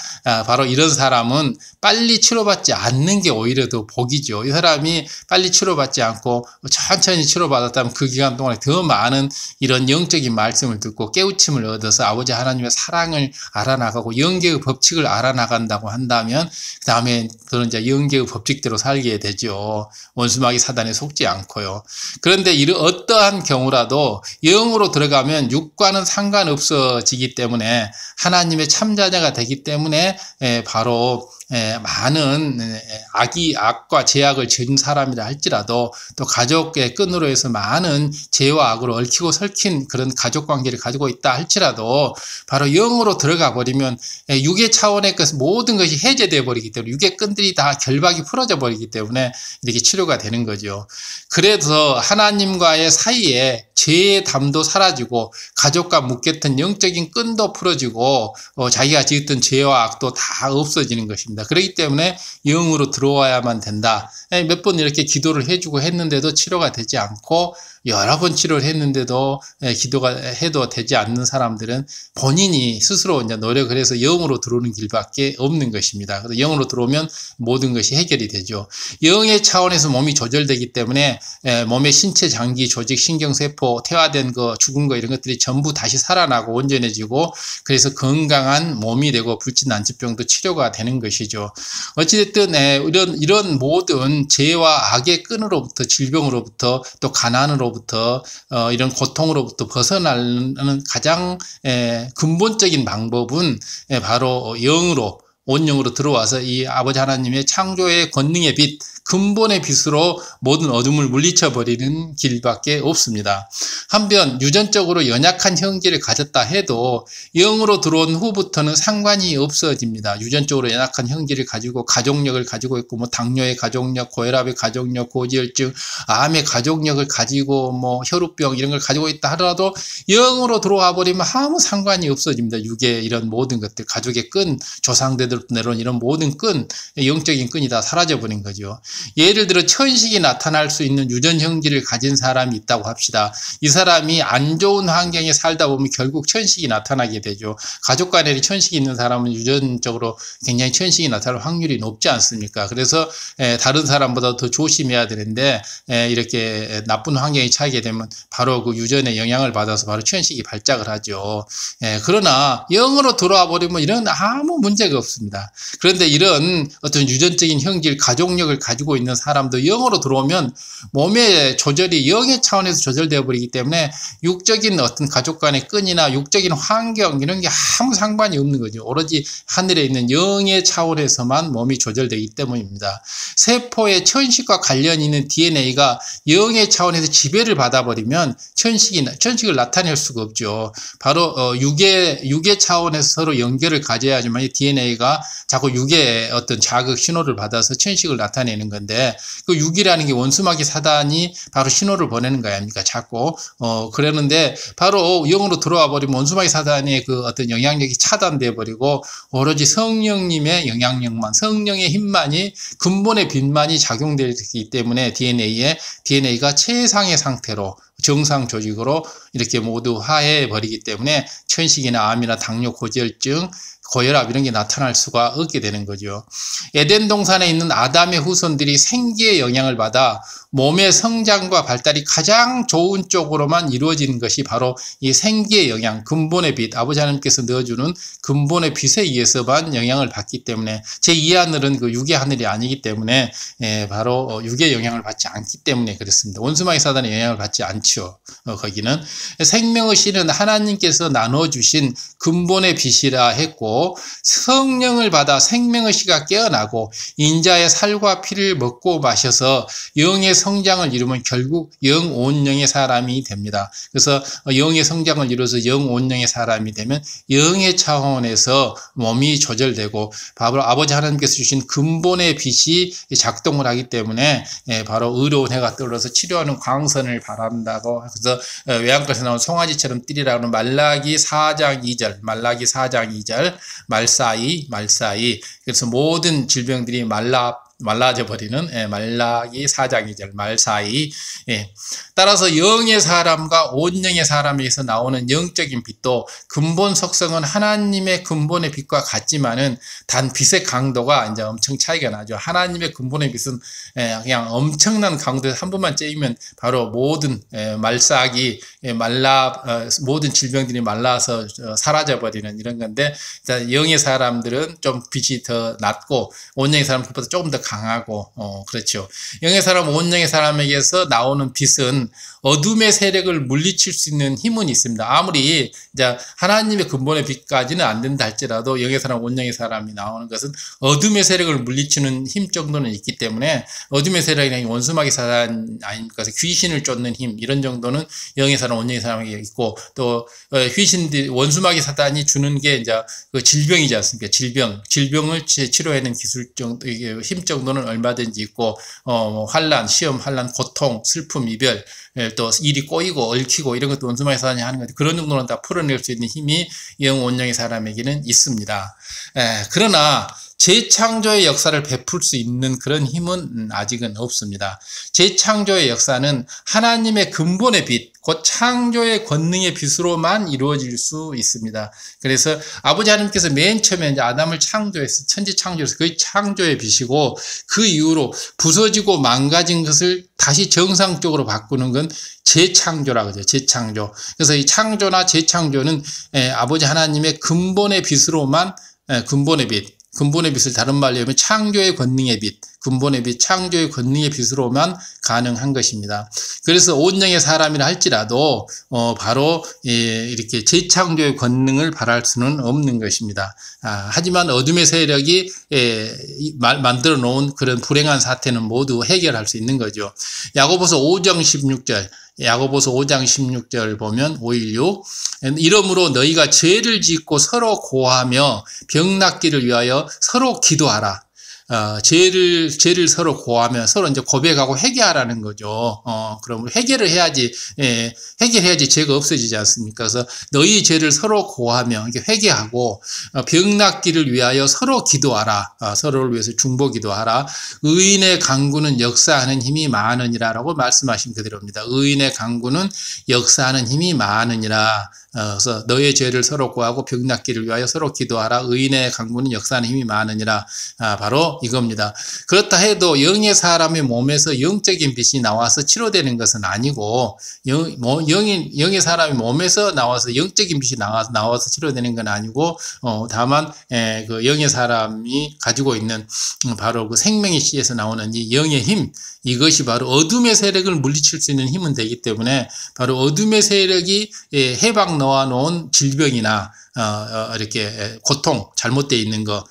바로 이런 사람은 빨리 치료받지 않는 게 오히려 더 복이죠. 이 사람이 빨리 치료받지 않고 천천히 치료받았다면 그 기간 동안에 더 많은 이런 영적인 말씀을 듣고 깨우침을 얻어서 아버지 하나님의 사랑을 알아나가고 영계의 법칙을 알아나간다고 한다면, 그 다음에 그런 이제 영계의 법칙대로 살게 되죠. 원수마귀 사단에 속지 않고요. 그런데 이런 어떠한 경우라도 영으로 들어가면 육과는 상관없어지기 때문에 하나님의 참자녀가 되기 때문에 바로 많은 악과 죄악을 지은 사람이라 할지라도 또 가족의 끈으로 해서 많은 죄와 악으로 얽히고 설킨 그런 가족 관계를 가지고 있다 할지라도 바로 영으로 들어가 버리면 육의 차원의 모든 것이 해제되어 버리기 때문에 육의 끈들이 다 결박이 풀어져 버리기 때문에 이렇게 치료가 되는 거죠. 그래서 하나님과의 사이에 죄의 담도 사라지고 가족과 묶였던 영적인 끈도 풀어지고 자기가 지었던 죄와 악도 다 없어지는 것입니다. 그렇기 때문에 영으로 들어와야만 된다. 몇 번 이렇게 기도를 해주고 했는데도 치료가 되지 않고 여러 번 치료를 했는데도 기도가 해도 되지 않는 사람들은 본인이 스스로 이제 노력을 해서 영으로 들어오는 길밖에 없는 것입니다. 그래서 영으로 들어오면 모든 것이 해결이 되죠. 영의 차원에서 몸이 조절되기 때문에 몸의 신체 장기, 조직, 신경세포, 퇴화된 거, 죽은 거 이런 것들이 전부 다시 살아나고 온전해지고 그래서 건강한 몸이 되고 불치난치병도 치료가 되는 것이죠. 어찌됐든 이런 모든 죄와 악의 끈으로부터 질병으로부터 또 가난으로부터 이런 고통으로부터 벗어나는 가장 근본적인 방법은 바로 영으로 온영으로 들어와서 이 아버지 하나님의 창조의 권능의 빛, 근본의 빛으로 모든 어둠을 물리쳐버리는 길밖에 없습니다. 한편 유전적으로 연약한 형질을 가졌다 해도 영으로 들어온 후부터는 상관이 없어집니다. 유전적으로 연약한 형질을 가지고 가족력을 가지고 있고 당뇨의 가족력, 고혈압의 가족력, 고지혈증, 암의 가족력을 가지고 혈우병 이런 걸 가지고 있다 하더라도 영으로 들어와 버리면 아무 상관이 없어집니다. 육의 이런 모든 것들, 가족의 끈, 조상대들부터 내려온 이런 모든 끈, 영적인 끈이 다 사라져버린 거죠. 예를 들어 천식이 나타날 수 있는 유전 형질을 가진 사람이 있다고 합시다. 이 사람이 안 좋은 환경에 살다 보면 결국 천식이 나타나게 되죠. 가족 간에 천식이 있는 사람은 유전적으로 굉장히 천식이 나타날 확률이 높지 않습니까? 그래서 다른 사람보다 더 조심해야 되는데 이렇게 나쁜 환경에 처하게 되면 바로 그 유전의 영향을 받아서 바로 천식이 발작을 하죠. 그러나 영으로 들어와 버리면 이런 아무 문제가 없습니다. 그런데 이런 어떤 유전적인 형질, 가족력을 가지고 있는 사람도 영으로 들어오면 몸의 조절이 영의 차원에서 조절되어 버리기 때문에 육적인 어떤 가족 간의 끈이나 육적인 환경 이런 게 아무 상관이 없는 거죠. 오로지 하늘에 있는 영의 차원에서만 몸이 조절되기 때문입니다. 세포의 천식과 관련이 있는 DNA가 영의 차원에서 지배를 받아버리면 천식을 나타낼 수가 없죠. 바로 육의 차원에서 서로 연결을 가져야지만 DNA가 자꾸 육의 어떤 자극 신호를 받아서 천식을 나타내는 건데 그 육이라는 게 원수마귀 사단이 바로 신호를 보내는 거 아닙니까? 자꾸 그러는데 바로 영으로 들어와 버리면 원수마귀 사단의 그 어떤 영향력이 차단돼 버리고 오로지 성령님의 영향력만, 성령의 힘만이 근본의 빛만이 작용되기 때문에 DNA가 최상의 상태로 정상 조직으로 이렇게 모두 화해 버리기 때문에 천식이나 암이나 당뇨, 고지혈증, 고혈압 이런 게 나타날 수가 없게 되는 거죠. 에덴 동산에 있는 아담의 후손들이 생기의 영향을 받아 몸의 성장과 발달이 가장 좋은 쪽으로만 이루어지는 것이 바로 이 생기의 영향, 근본의 빛, 아버지 하나님께서 넣어주는 근본의 빛에 의해서만 영향을 받기 때문에 제2의 하늘은 그 육의 하늘이 아니기 때문에 바로 육의 영향을 받지 않기 때문에 그렇습니다. 원수마귀 사단의 영향을 받지 않죠. 거기는 생명의 씨는 하나님께서 나눠주신 근본의 빛이라 했고 성령을 받아 생명의 씨가 깨어나고 인자의 살과 피를 먹고 마셔서 영의 성장을 이루면 결국 영온영의 사람이 됩니다. 그래서 영의 성장을 이루어서 영온영의 사람이 되면 영의 차원에서 몸이 조절되고 바로 아버지 하나님께서 주신 근본의 빛이 작동을 하기 때문에 바로 의로운 해가 떠올라서 치료하는 광선을 바란다고. 그래서 외양간에서 나온 송아지처럼 뛰리라고 하는 말라기 4장 2절 말사이 그래서 모든 질병들이 말라져 버리는 말라기 4장 2절 말사이. 따라서 영의 사람과 온영의 사람에서 나오는 영적인 빛도 근본 속성은 하나님의 근본의 빛과 같지만은 단 빛의 강도가 이제 엄청 차이가 나죠. 하나님의 근본의 빛은 그냥 엄청난 강도에서 한 번만 쬐면 바로 모든 말싹이 모든 질병들이 말라서 사라져 버리는 이런 건데 영의 사람들은 좀 빛이 더 낮고 온영의 사람들보다 조금 더 강하고, 그렇죠. 영의 사람, 온영의 사람에게서 나오는 빛은 어둠의 세력을 물리칠 수 있는 힘은 있습니다. 아무리 이제 하나님의 근본의 빛까지는 안 된다 할지라도 영의 사람, 온영의 사람이 나오는 것은 어둠의 세력을 물리치는 힘 정도는 있기 때문에 어둠의 세력이나 원수마귀 사단 아닙니까? 귀신을 쫓는 힘 이런 정도는 영의 사람, 온영의 사람에게 있고 또 귀신들 원수마귀 사단이 주는 게 이제 그 질병이지 않습니까? 질병을 치료하는 기술 정도 힘 정도는 얼마든지 있고 환란, 시험, 환란, 고통, 슬픔, 이별 또 일이 꼬이고 얽히고 이런 것도 원수마귀 사단이 하는 건데 그런 정도는 다 풀어낼 수 있는 힘이 영, 온영의 사람에게는 있습니다. 그러나 재창조의 역사를 베풀 수 있는 그런 힘은 아직은 없습니다. 재창조의 역사는 하나님의 근본의 빛, 곧 창조의 권능의 빛으로만 이루어질 수 있습니다. 그래서 아버지 하나님께서 맨 처음에 이제 아담을 창조해서 천지 창조해서 그 창조의 빛이고 그 이후로 부서지고 망가진 것을 다시 정상적으로 바꾸는 건 재창조라고 하죠. 재창조. 그래서 이 창조나 재창조는 아버지 하나님의 근본의 빛으로만 근본의 빛. 근본의 빛을 다른 말로 하면 창조의 권능의 빛, 근본의 빛, 창조의 권능의 빛으로만 가능한 것입니다. 그래서 온영의 사람이라 할지라도 바로 이렇게 재창조의 권능을 발할 수는 없는 것입니다. 하지만 어둠의 세력이 만들어 놓은 그런 불행한 사태는 모두 해결할 수 있는 거죠. 야고보서 5장 16절 야고보서 5장 16절 보면 516 이러므로 너희가 죄를 짓고 서로 고하며 병 낫기를 위하여 서로 기도하라. 죄를 서로 고하며 서로 이제 고백하고 회개하라는 거죠. 그럼 해결을 해야지, 해결해야지 죄가 없어지지 않습니까? 그래서 너희 죄를 서로 고하며 이렇게 회개하고 병 낫기를 위하여 서로 기도하라. 서로를 위해서 중보 기도하라. 의인의 강구는 역사하는 힘이 많으니라라고 말씀하신 그대로입니다. 의인의 강구는 역사하는 힘이 많으니라. 그래서 너의 죄를 서로 고하고 병 낫기를 위하여 서로 기도하라. 의인의 강구는 역사하는 힘이 많으니라. 바로 이겁니다. 그렇다 해도 영의 사람의 몸에서 영적인 빛이 나와서 치료되는 것은 아니고 영의 사람의 몸에서 나와서 영적인 빛이 나와서 치료되는 건 아니고 다만 그 영의 사람이 가지고 있는 바로 그 생명의 씨에서 나오는 이 영의 힘 이것이 바로 어둠의 세력을 물리칠 수 있는 힘은 되기 때문에 바로 어둠의 세력이 해방 넣어 놓은 질병이나 이렇게 고통 잘못되어 있는 거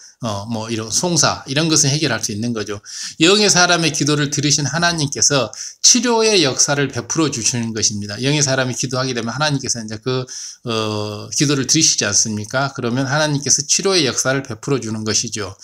뭐 이런 송사 이런 것을 해결할 수 있는 거죠. 영의 사람의 기도를 들으신 하나님께서 치료의 역사를 베풀어 주시는 것입니다. 영의 사람이 기도하게 되면 하나님께서 이제 그 기도를 들으시지 않습니까? 그러면 하나님께서 치료의 역사를 베풀어 주는 것이죠.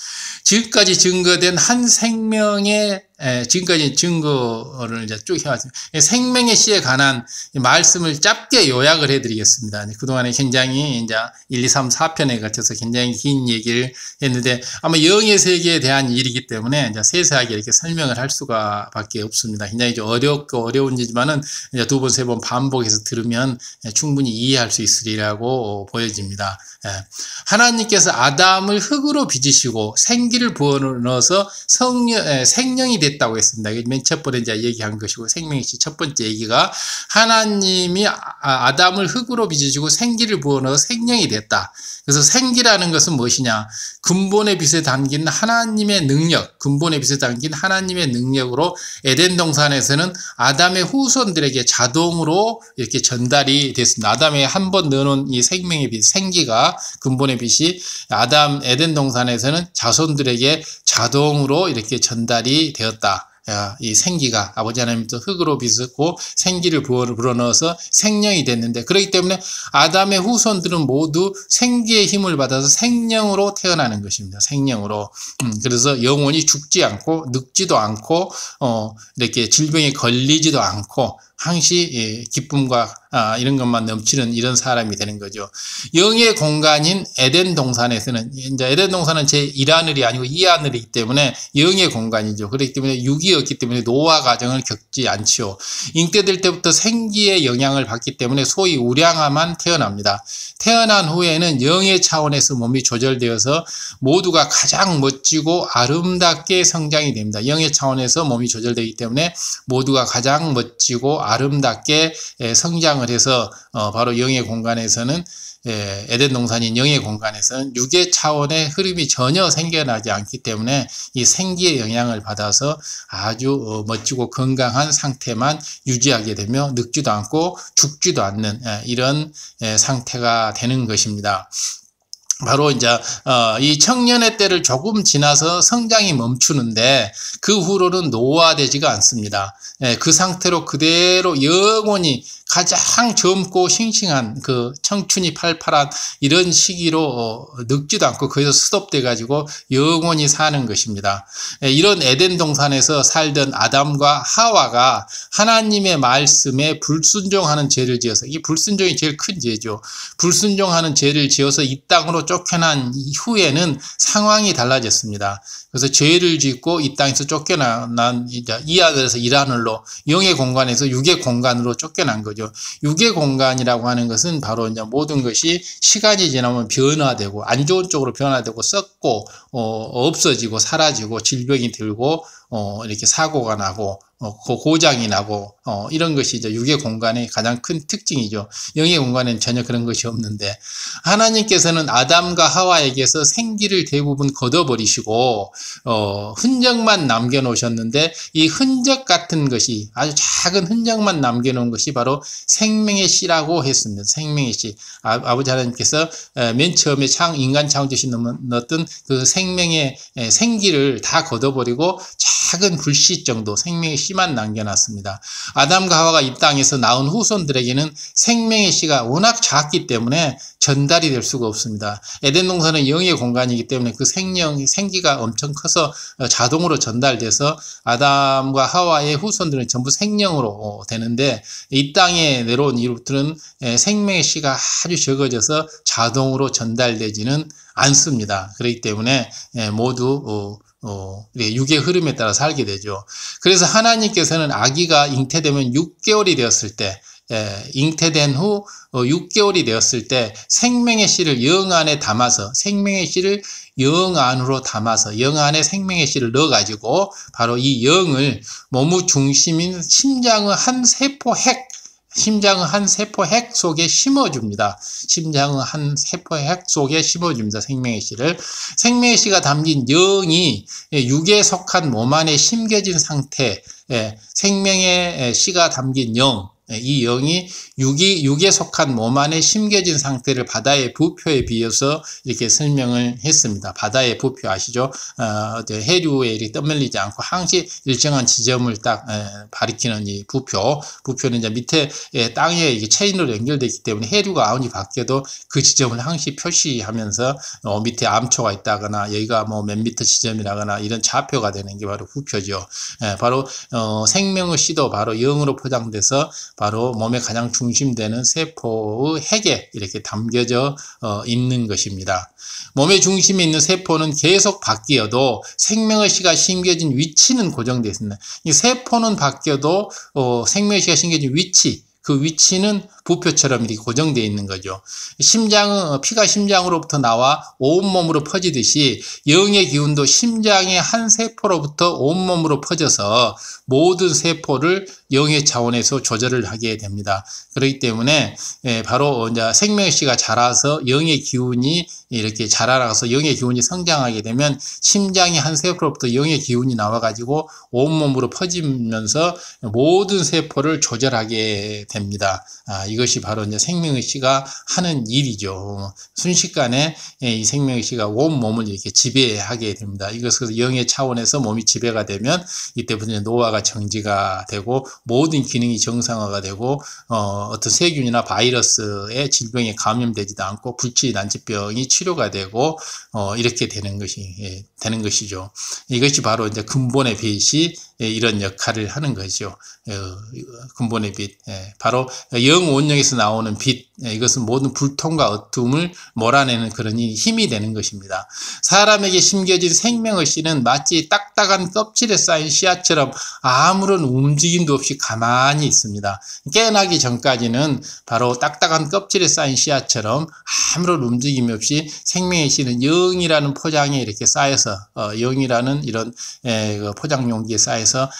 지금까지 증거된 한 생명의 지금까지 증거를 이제 쭉 해왔습니다. 생명의 씨에 관한 말씀을 짧게 요약을 해드리겠습니다. 그동안에 굉장히 이제 1, 2, 3, 4편에 걸쳐서 굉장히 긴 얘기를 했는데 아마 영의 세계에 대한 일이기 때문에 이제 세세하게 이렇게 설명을 할 수가 밖에 없습니다. 굉장히 좀 어렵고 어려운 일이지만은 이제 두 번, 세 번 반복해서 들으면 충분히 이해할 수 있으리라고 보여집니다. 하나님께서 아담을 흙으로 빚으시고 생기를 부어넣어서 생명이 됐다고 했습니다. 맨 첫 번째 이제 얘기한 것이고 생명의 첫 번째 얘기가 하나님이 아담을 흙으로 빚으시고 생기를 부어넣어 생명이 됐다. 그래서 생기라는 것은 무엇이냐? 근본의 빛에 담긴 하나님의 능력, 근본의 빛에 담긴 하나님의 능력으로 에덴 동산에서는 아담의 후손들에게 자동으로 이렇게 전달이 됐습니다. 아담에 한 번 넣어놓은 이 생명의 빛, 생기가 근본의 빛이 에덴 동산에서는 자손들에게 자동으로 이렇게 전달이 되었다. 이 생기가 아버지 하나님도 흙으로 빚었고 생기를 불어넣어서 생명이 됐는데 그렇기 때문에 아담의 후손들은 모두 생기의 힘을 받아서 생명으로 태어나는 것입니다. 생명으로. 그래서 영원히 죽지 않고 늙지도 않고 이렇게 질병에 걸리지도 않고 항시 기쁨과 이런 것만 넘치는 이런 사람이 되는 거죠. 영의 공간인 에덴 동산에서는 이제 에덴 동산은 제 1하늘이 아니고 2하늘이기 때문에 영의 공간이죠. 그렇기 때문에 육이 없기 때문에 노화 과정을 겪지 않지요. 잉태될 때부터 생기의 영향을 받기 때문에 소위 우량아만 태어납니다. 태어난 후에는 영의 차원에서 몸이 조절되어서 모두가 가장 멋지고 아름답게 성장이 됩니다. 영의 차원에서 몸이 조절되기 때문에 모두가 가장 멋지고 아름답게 성장을 해서 바로 영의 공간에서는 에덴 동산인 영의 공간에서는 육의 차원의 흐름이 전혀 생겨나지 않기 때문에 이 생기의 영향을 받아서 아주 멋지고 건강한 상태만 유지하게 되며 늙지도 않고 죽지도 않는 이런 상태가 되는 것입니다. 바로 이제 이 청년의 때를 조금 지나서 성장이 멈추는데 그 후로는 노화되지가 않습니다. 그 상태로 그대로 영원히 가장 젊고 싱싱한 그 청춘이 팔팔한 이런 시기로 늙지도 않고 거기서 스톱돼 가지고 영원히 사는 것입니다. 이런 에덴 동산에서 살던 아담과 하와가 하나님의 말씀에 불순종하는 죄를 지어서, 이 불순종이 제일 큰 죄죠. 불순종하는 죄를 지어서 이 땅으로 쫓겨난 이후에는 상황이 달라졌습니다. 그래서 죄를 짓고 이 땅에서 쫓겨난 이 아들에서 이 하늘로 영의 공간에서 육의 공간으로 쫓겨난 거죠. 육의 공간이라고 하는 것은 바로 이제 모든 것이 시간이 지나면 변화되고 안 좋은 쪽으로 변화되고 썩고 없어지고 사라지고 질병이 들고 이렇게 사고가 나고 고장이 나고 이런 것이 이제 육의 공간의 가장 큰 특징이죠. 영의 공간에는 전혀 그런 것이 없는데 하나님께서는 아담과 하와에게서 생기를 대부분 걷어버리시고 흔적만 남겨놓으셨는데 이 흔적 같은 것이 아주 작은 흔적만 남겨놓은 것이 바로 생명의 씨라고 했습니다. 생명의 씨. 아버지 하나님께서 맨 처음에 인간 창조시 넣었던 그 생명의 생기를 다 걷어버리고 작은 불씨 정도 생명의 씨만 남겨놨습니다. 아담과 하와가 이 땅에서 낳은 후손들에게는 생명의 씨가 워낙 작기 때문에 전달이 될 수가 없습니다. 에덴 동산은 영의 공간이기 때문에 그 생기가 엄청 커서 자동으로 전달돼서 아담과 하와의 후손들은 전부 생명으로 되는데 이 땅에 내려온 이후부터는 생명의 씨가 아주 적어져서 자동으로 전달되지는 않습니다. 그렇기 때문에 모두 육의 흐름에 따라 살게 되죠. 그래서 하나님께서는 아기가 잉태되면 6개월이 되었을 때, 잉태된 후 6개월이 되었을 때 생명의 씨를 영 안에 담아서, 생명의 씨를 영 안으로 담아서 영 안에 생명의 씨를 넣어가지고 바로 이 영을 몸의 중심인 심장의 한 세포 핵, 심장의 한 세포 핵 속에 심어줍니다. 심장의 한 세포 핵 속에 심어줍니다. 생명의 씨를. 생명의 씨가 담긴 영이 육에 속한 몸 안에 심겨진 상태, 생명의 씨가 담긴 영, 이 영이 육에 속한 몸 안에 심겨진 상태를 바다의 부표에 비해서 이렇게 설명을 했습니다. 바다의 부표 아시죠? 해류에 이렇게 떠밀리지 않고 항시 일정한 지점을 딱 가리키는 이 부표는 이제 밑에 땅에 이게 체인으로 연결되기 때문에 해류가 아무리 바뀌어도 그 지점을 항시 표시하면서 밑에 암초가 있다거나 여기가 뭐 몇 미터 지점이라거나 이런 좌표가 되는 게 바로 부표죠. 바로 생명의 씨도 바로 영으로 포장돼서 바로 몸의 가장 중심되는 세포의 핵에 이렇게 담겨져 있는 것입니다. 몸의 중심에 있는 세포는 계속 바뀌어도 생명의 씨가 심겨진 위치는 고정되어 있습니다. 이 세포는 바뀌어도 생명의 씨가 심겨진 위치, 그 위치는 부표처럼 이렇게 고정되어 있는 거죠. 피가 심장으로부터 나와 온몸으로 퍼지듯이 영의 기운도 심장의 한 세포로부터 온몸으로 퍼져서 모든 세포를 영의 차원에서 조절을 하게 됩니다. 그렇기 때문에 바로 이제 생명의 씨가 자라서 영의 기운이 이렇게 자라나서 영의 기운이 성장하게 되면 심장의 한 세포로부터 영의 기운이 나와가지고 온몸으로 퍼지면서 모든 세포를 조절하게 됩니다. 이것이 바로 이제 생명의 씨가 하는 일이죠. 순식간에 이 생명의 씨가 온 몸을 이렇게 지배하게 됩니다. 이것은 영의 차원에서 몸이 지배가 되면 이때부터 노화가 정지가 되고 모든 기능이 정상화가 되고 어떤 세균이나 바이러스의 질병에 감염되지도 않고 불치 난치병이 치료가 되고 이렇게 되는 것이죠. 이것이 바로 이제 근본의 빛이 이런 역할을 하는 거죠. 근본의 빛, 바로 영원령에서 나오는 빛, 이것은 모든 불통과 어둠을 몰아내는 그런 힘이 되는 것입니다. 사람에게 심겨진 생명의 씨는 마치 딱딱한 껍질에 쌓인 씨앗처럼 아무런 움직임도 없이 가만히 있습니다. 깨어나기 전까지는 바로 딱딱한 껍질에 쌓인 씨앗처럼 아무런 움직임이 없이 생명의 씨는 영이라는 포장에 이렇게 쌓여서 영이라는 이런 포장 용기에 쌓여서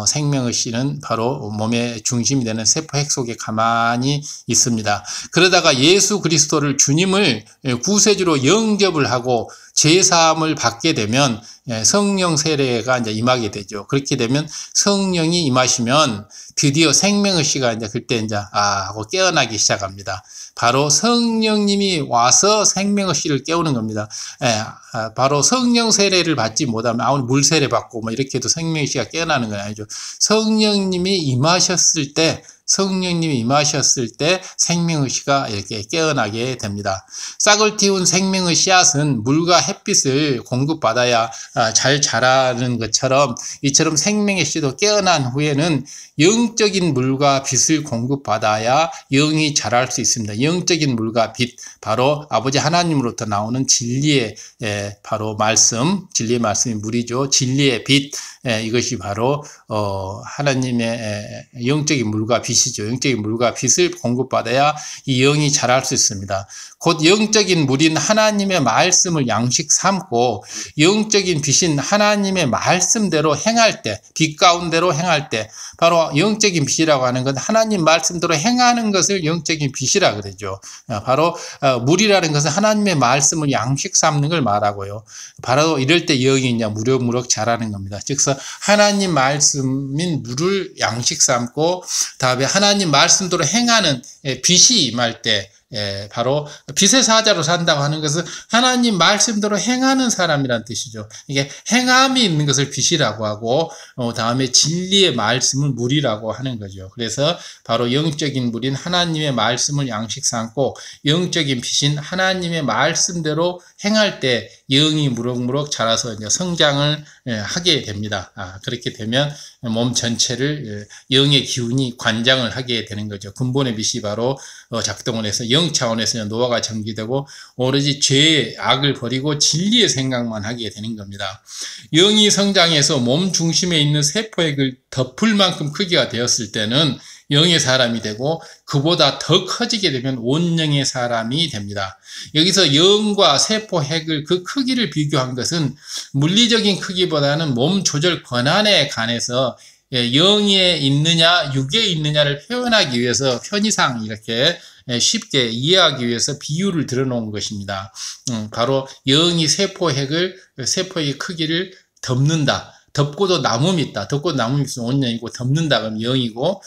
생명의 씨는 바로 몸의 중심이 되는 세포핵 속에 가만히 있습니다. 그러다가 예수 그리스도를 주님을 구세주로 영접을 하고 제사함을 받게 되면 성령 세례가 이제 임하게 되죠. 그렇게 되면 성령이 임하시면 드디어 생명의 씨가 이제 그때 이제 하고 깨어나기 시작합니다. 바로 성령님이 와서 생명의 씨를 깨우는 겁니다. 바로 성령 세례를 받지 못하면 아무리 물 세례 받고 뭐 이렇게 해도 생명의 씨가 깨어나는 건 아니죠. 성령님이 임하셨을 때 생명의 씨가 이렇게 깨어나게 됩니다. 싹을 틔운 생명의 씨앗은 물과 햇빛을 공급받아야 잘 자라는 것처럼 이처럼 생명의 씨도 깨어난 후에는 영적인 물과 빛을 공급받아야 영이 자랄 수 있습니다. 영적인 물과 빛, 바로 아버지 하나님으로부터 나오는 진리의 바로 말씀, 진리의 말씀이 물이죠. 진리의 빛, 이것이 바로 하나님의 영적인 물과 빛이죠. 영적인 물과 빛을 공급받아야 이 영이 자랄 수 있습니다. 곧 영적인 물인 하나님의 말씀을 양식 삼고 영적인 빛인 하나님의 말씀대로 행할 때, 빛 가운데로 행할 때, 바로 영적인 빛이라고 하는 건 하나님 말씀대로 행하는 것을 영적인 빛이라 그러죠. 바로 물이라는 것은 하나님의 말씀을 양식 삼는 걸 말하고요. 바로 이럴 때 영이 이제 무럭무럭 자라는 겁니다. 즉 하나님 말씀인 물을 양식 삼고 다음에 하나님 말씀대로 행하는 빛이 임할 때, 바로 빛의 사자로 산다고 하는 것은 하나님 말씀대로 행하는 사람이란 뜻이죠. 이게 행함이 있는 것을 빛이라고 하고 다음에 진리의 말씀을 물이라고 하는 거죠. 그래서 바로 영적인 물인 하나님의 말씀을 양식 삼고 영적인 빛인 하나님의 말씀대로 행할 때 영이 무럭무럭 자라서 이제 성장을 하게 됩니다. 그렇게 되면 몸 전체를 영의 기운이 관장을 하게 되는 거죠. 근본의 빛이 바로 작동을 해서 영 차원에서 노화가 전개되고 오로지 죄의 악을 버리고 진리의 생각만 하게 되는 겁니다. 영이 성장해서 몸 중심에 있는 세포액을 덮을 만큼 크기가 되었을 때는 영의 사람이 되고 그보다 더 커지게 되면 온영의 사람이 됩니다. 여기서 영과 세포핵을 그 크기를 비교한 것은 물리적인 크기보다는 몸 조절 권한에 관해서 영에 있느냐 육에 있느냐를 표현하기 위해서 편의상 이렇게 쉽게 이해하기 위해서 비유를 들어놓은 것입니다. 바로 영이 세포의 크기를 덮는다. 덮고도 남음이 있다. 덮고도 남음이 있으면 온영이고 덮는다 그러면 영이고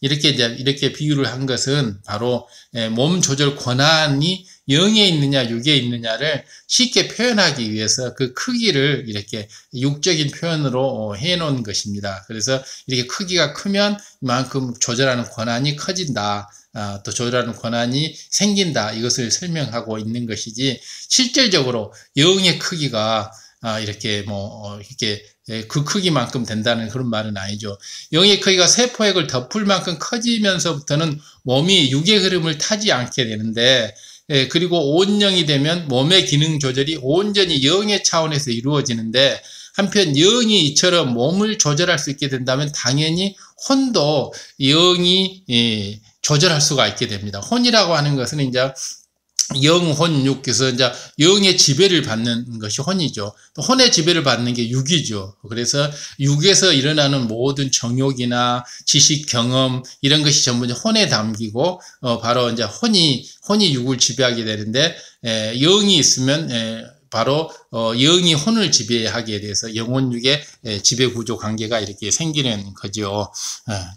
이렇게 비유를 한 것은 바로 몸 조절 권한이 영에 있느냐 육에 있느냐를 쉽게 표현하기 위해서 그 크기를 이렇게 육적인 표현으로 해놓은 것입니다. 그래서 이렇게 크기가 크면 이만큼 조절하는 권한이 커진다. 또 조절하는 권한이 생긴다. 이것을 설명하고 있는 것이지 실질적으로 영의 크기가 이렇게 그 크기만큼 된다는 그런 말은 아니죠. 영의 크기가 세포액을 덮을 만큼 커지면서부터는 몸이 육의 흐름을 타지 않게 되는데, 그리고 온영이 되면 몸의 기능 조절이 온전히 영의 차원에서 이루어지는데, 한편 영이 이처럼 몸을 조절할 수 있게 된다면 당연히 혼도 영이 조절할 수가 있게 됩니다. 혼이라고 하는 것은 이제 영, 혼, 육, 그래서 이제 영의 지배를 받는 것이 혼이죠. 또 혼의 지배를 받는 게 육이죠. 그래서 육에서 일어나는 모든 정욕이나 지식, 경험 이런 것이 전부 혼에 담기고 바로 이제 혼이 육을 지배하게 되는데 영이 있으면 바로 영이 혼을 지배하게 돼서 영혼육의 지배 구조 관계가 이렇게 생기는 거죠.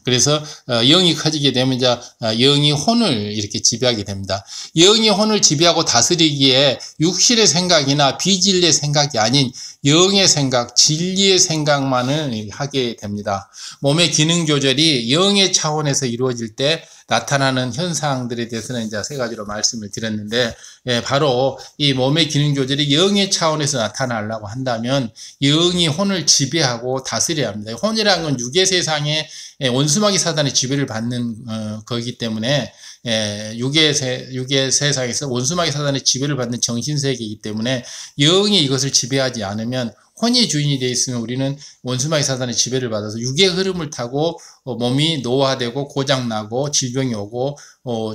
그래서 영이 커지게 되면 이제 영이 혼을 이렇게 지배하게 됩니다. 영이 혼을 지배하고 다스리기에 육신의 생각이나 비진리의 생각이 아닌 영의 생각, 진리의 생각만을 하게 됩니다. 몸의 기능 조절이 영의 차원에서 이루어질 때 나타나는 현상들에 대해서는 이제 세 가지로 말씀을 드렸는데, 바로 이 몸의 기능 조절이 영의 차원에서 나타나려고 한다면 영이 혼을 지배하고 다스려야 합니다. 혼이라는 건 육의 세상에 원수마귀 사단의 지배를 받는 거기 때문에 육의 세상에서 원수마귀 사단의 지배를 받는 정신세계이기 때문에 영이 이것을 지배하지 않으면 혼이 주인이 되어 있으면 우리는 원수마귀 사단의 지배를 받아서 육의 흐름을 타고 몸이 노화되고 고장나고 질병이 오고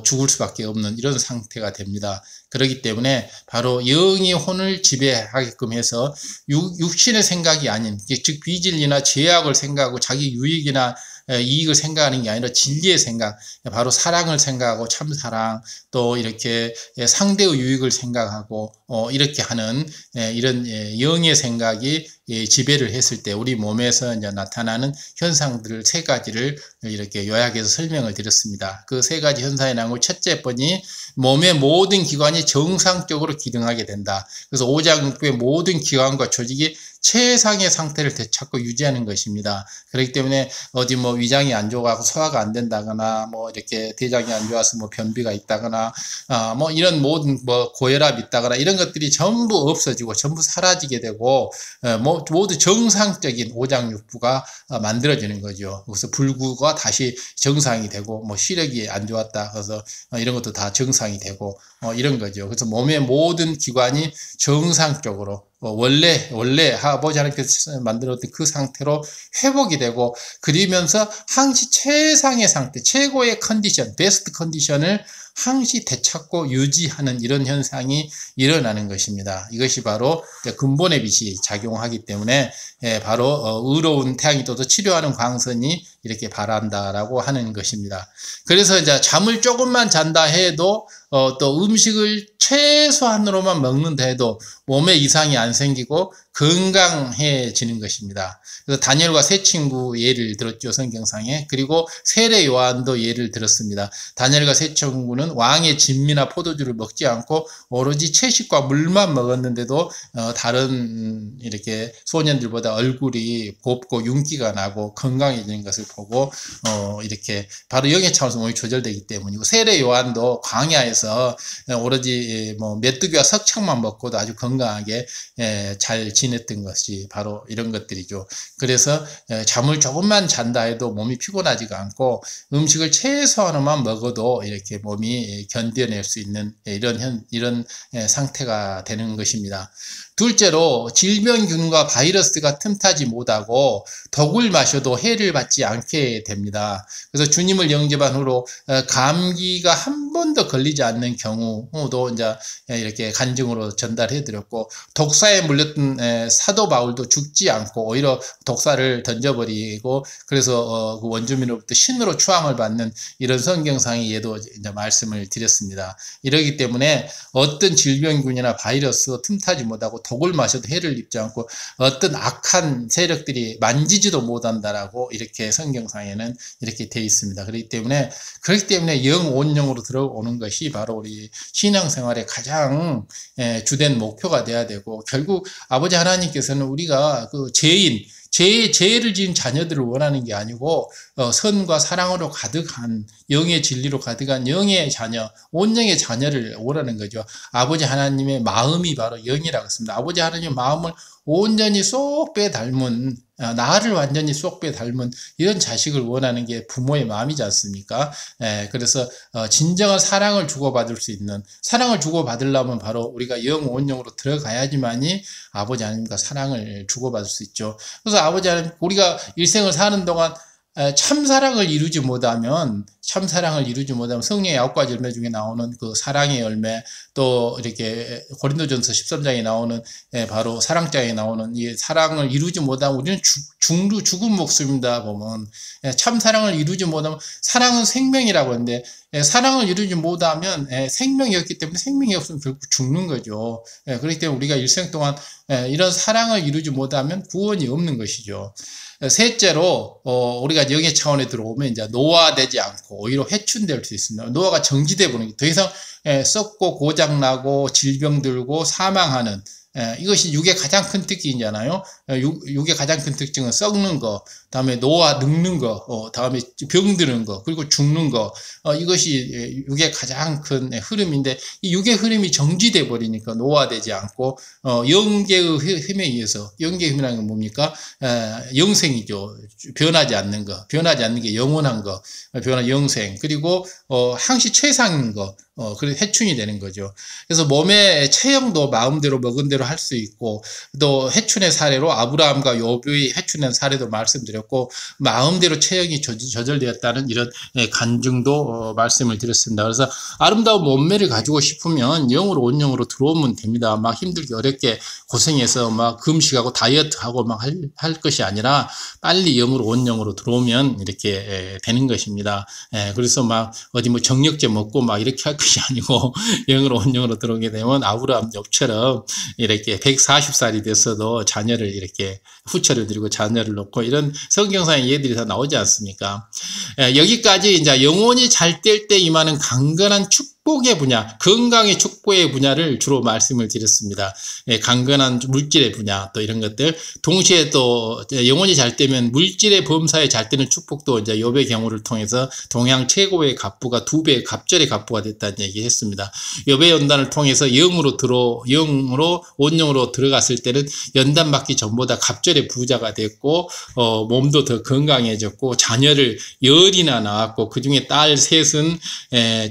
죽을 수밖에 없는 이런 상태가 됩니다. 그렇기 때문에 바로 영이 혼을 지배하게끔 해서 육신의 생각이 아닌, 즉 비진리나 죄악을 생각하고 자기 유익이나 이익을 생각하는 게 아니라 진리의 생각, 바로 사랑을 생각하고 참사랑, 또 이렇게 상대의 유익을 생각하고 이렇게 하는 이런 영의 생각이 지배를 했을 때 우리 몸에서 이제 나타나는 현상들 세 가지를 이렇게 요약해서 설명을 드렸습니다. 그 세 가지 현상이 나온 첫째 번이 몸의 모든 기관이 정상적으로 기능하게 된다. 그래서 오장육부의 모든 기관과 조직이 최상의 상태를 되찾고 유지하는 것입니다. 그렇기 때문에 어디 뭐 위장이 안 좋아가고 소화가 안 된다거나 뭐 이렇게 대장이 안 좋아서 뭐 변비가 있다거나 뭐 이런 모든 뭐 고혈압이 있다거나 이런 것들이 전부 없어지고 전부 사라지게 되고 모두 정상적인 오장육부가 만들어지는 거죠. 그래서 불구가 다시 정상이 되고 뭐 시력이 안 좋았다 그래서 이런 것도 다 정상이 되고 이런 거죠. 그래서 몸의 모든 기관이 정상적으로 원래 아버지 하나님께서 만들었던 그 상태로 회복이 되고, 그러면서 항시 최상의 상태, 최고의 컨디션, 베스트 컨디션을 항시 되찾고 유지하는 이런 현상이 일어나는 것입니다. 이것이 바로 근본의 빛이 작용하기 때문에 바로 의로운 태양이 떠도 치료하는 광선이 이렇게 바란다라고 하는 것입니다. 그래서 이제 잠을 조금만 잔다 해도 또 음식을 최소한으로만 먹는다 해도 몸에 이상이 안 생기고 건강해지는 것입니다. 그래서 다니엘과 세 친구 예를 들었죠, 성경상에. 그리고 세례 요한도 예를 들었습니다. 다니엘과 세 친구는 왕의 진미나 포도주를 먹지 않고 오로지 채식과 물만 먹었는데도 다른 이렇게 소년들보다 얼굴이 곱고 윤기가 나고 건강해지는 것을 보고 이렇게 바로 영의 차원에서 몸이 조절되기 때문이고, 세례 요한도 광야에서 오로지 뭐 메뚜기와 석창만 먹고도 아주 건강하게 잘 지냈던 것이 바로 이런 것들이죠. 그래서 잠을 조금만 잔다 해도 몸이 피곤하지가 않고 음식을 최소한만 먹어도 이렇게 몸이 견뎌낼 수 있는 이런 상태가 되는 것입니다. 둘째로 질병균과 바이러스가 틈타지 못하고 독을 마셔도 해를 받지 않게 됩니다. 그래서 주님을 영접한 후로 감기가 한 번도 걸리지 않는 경우도 이제 이렇게 간증으로 전달해 드렸고, 독사에 물렸던 사도 바울도 죽지 않고 오히려 독사를 던져버리고 그래서 그 원주민으로부터 신으로 추앙을 받는 이런 성경상의 예도 이제 말씀을 드렸습니다. 이러기 때문에 어떤 질병균이나 바이러스 틈타지 못하고 독을 마셔도 해를 입지 않고 어떤 악한 세력들이 만지지도 못한다라고 이렇게 성경상에는 이렇게 되어 있습니다. 그렇기 때문에 영온영으로 들어오는 것이 바로 우리 신앙생활의 가장 주된 목표가 돼야 되고, 결국 아버지 하나님께서는 우리가 그 죄를 지은 자녀들을 원하는 게 아니고 선과 사랑으로 가득한 영의 진리로 가득한 영의 자녀, 온영의 자녀를 원하는 거죠. 아버지 하나님의 마음이 바로 영이라고 했습니다. 아버지 하나님의 마음을 온전히 쏙 빼닮은, 나를 완전히 쏙 빼닮은 이런 자식을 원하는 게 부모의 마음이지 않습니까? 그래서 진정한 사랑을 주고받을 수 있는, 사랑을 주고받으려면 바로 우리가 영온영으로 들어가야지만이 아버지 하나님과 사랑을 주고받을 수 있죠. 그래서 아버지 하나님, 우리가 일생을 사는 동안 참사랑을 이루지 못하면 성령의 9가지 열매 중에 나오는 그 사랑의 열매, 또 이렇게 고린도전서 13장에 나오는 바로 사랑장에 나오는 이 사랑을 이루지 못하면 우리는 죽은 목숨입니다. 보면 참사랑을 이루지 못하면, 사랑은 생명이라고 하는데 사랑을 이루지 못하면 생명이 없기 때문에 생명이 없으면 결국 죽는 거죠. 그렇기 때문에 우리가 일생 동안 이런 사랑을 이루지 못하면 구원이 없는 것이죠. 셋째로 우리가 영의 차원에 들어오면 이제 노화되지 않고 오히려 회춘될 수 있습니다. 노화가 정지돼 버리는 게 더 이상 썩고 고장나고 질병 들고 사망하는 이것이 육의 가장 큰 특징이잖아요. 육의 가장 큰 특징은 썩는 거, 다음에 노화 늙는 거, 다음에 병드는 거, 그리고 죽는 거, 이것이 육의 가장 큰 흐름인데, 이 육의 흐름이 정지돼 버리니까 노화되지 않고, 영계의 힘에 의해서, 영계의 힘이라는 건 뭡니까? 영생이죠. 변하지 않는 거, 변하지 않는 게 영원한 거, 영생, 그리고, 항시 최상인 거, 그리고 해춘이 되는 거죠. 그래서 몸의 체형도 마음대로 먹은 대로 할 수 있고, 또 해춘의 사례로 아브라함과 요셉의 해춘의 사례도 말씀드렸고, 마음대로 체형이 조절되었다는 이런 간증도 말씀을 드렸습니다. 그래서 아름다운 몸매를 가지고 싶으면 영으로 온영으로 들어오면 됩니다. 막 힘들게 어렵게 고생해서 막 금식하고 다이어트하고 막 할 것이 아니라 빨리 영으로 온영으로 들어오면 이렇게 되는 것입니다. 그래서 막 어디 뭐 정력제 먹고 막 이렇게 할 것이 아니고 영으로 온영으로 들어오게 되면 아브라함 욥처럼 이렇게 140살이 됐어도 자녀를 이렇게 후처를 드리고 자녀를 놓고 이런 성경상의 예들이 다 나오지 않습니까? 여기까지 이제 영혼이 잘 될 때 임하는 강건한 축복의 분야, 건강의 축복의 분야를 주로 말씀을 드렸습니다. 강건한 물질의 분야, 또 이런 것들. 동시에 또 영혼이 잘 되면 물질의 범사에 잘 되는 축복도 이제 욥의 경우를 통해서 동양 최고의 갑부가 2배의 갑절의 갑부가 됐다는 얘기 했습니다. 욥의 연단을 통해서 영으로 온영으로 들어갔을 때는 연단 받기 전보다 갑절의 부자가 됐고, 몸도 더 건강해졌고, 자녀를 10이나 낳았고, 그 중에 딸 셋은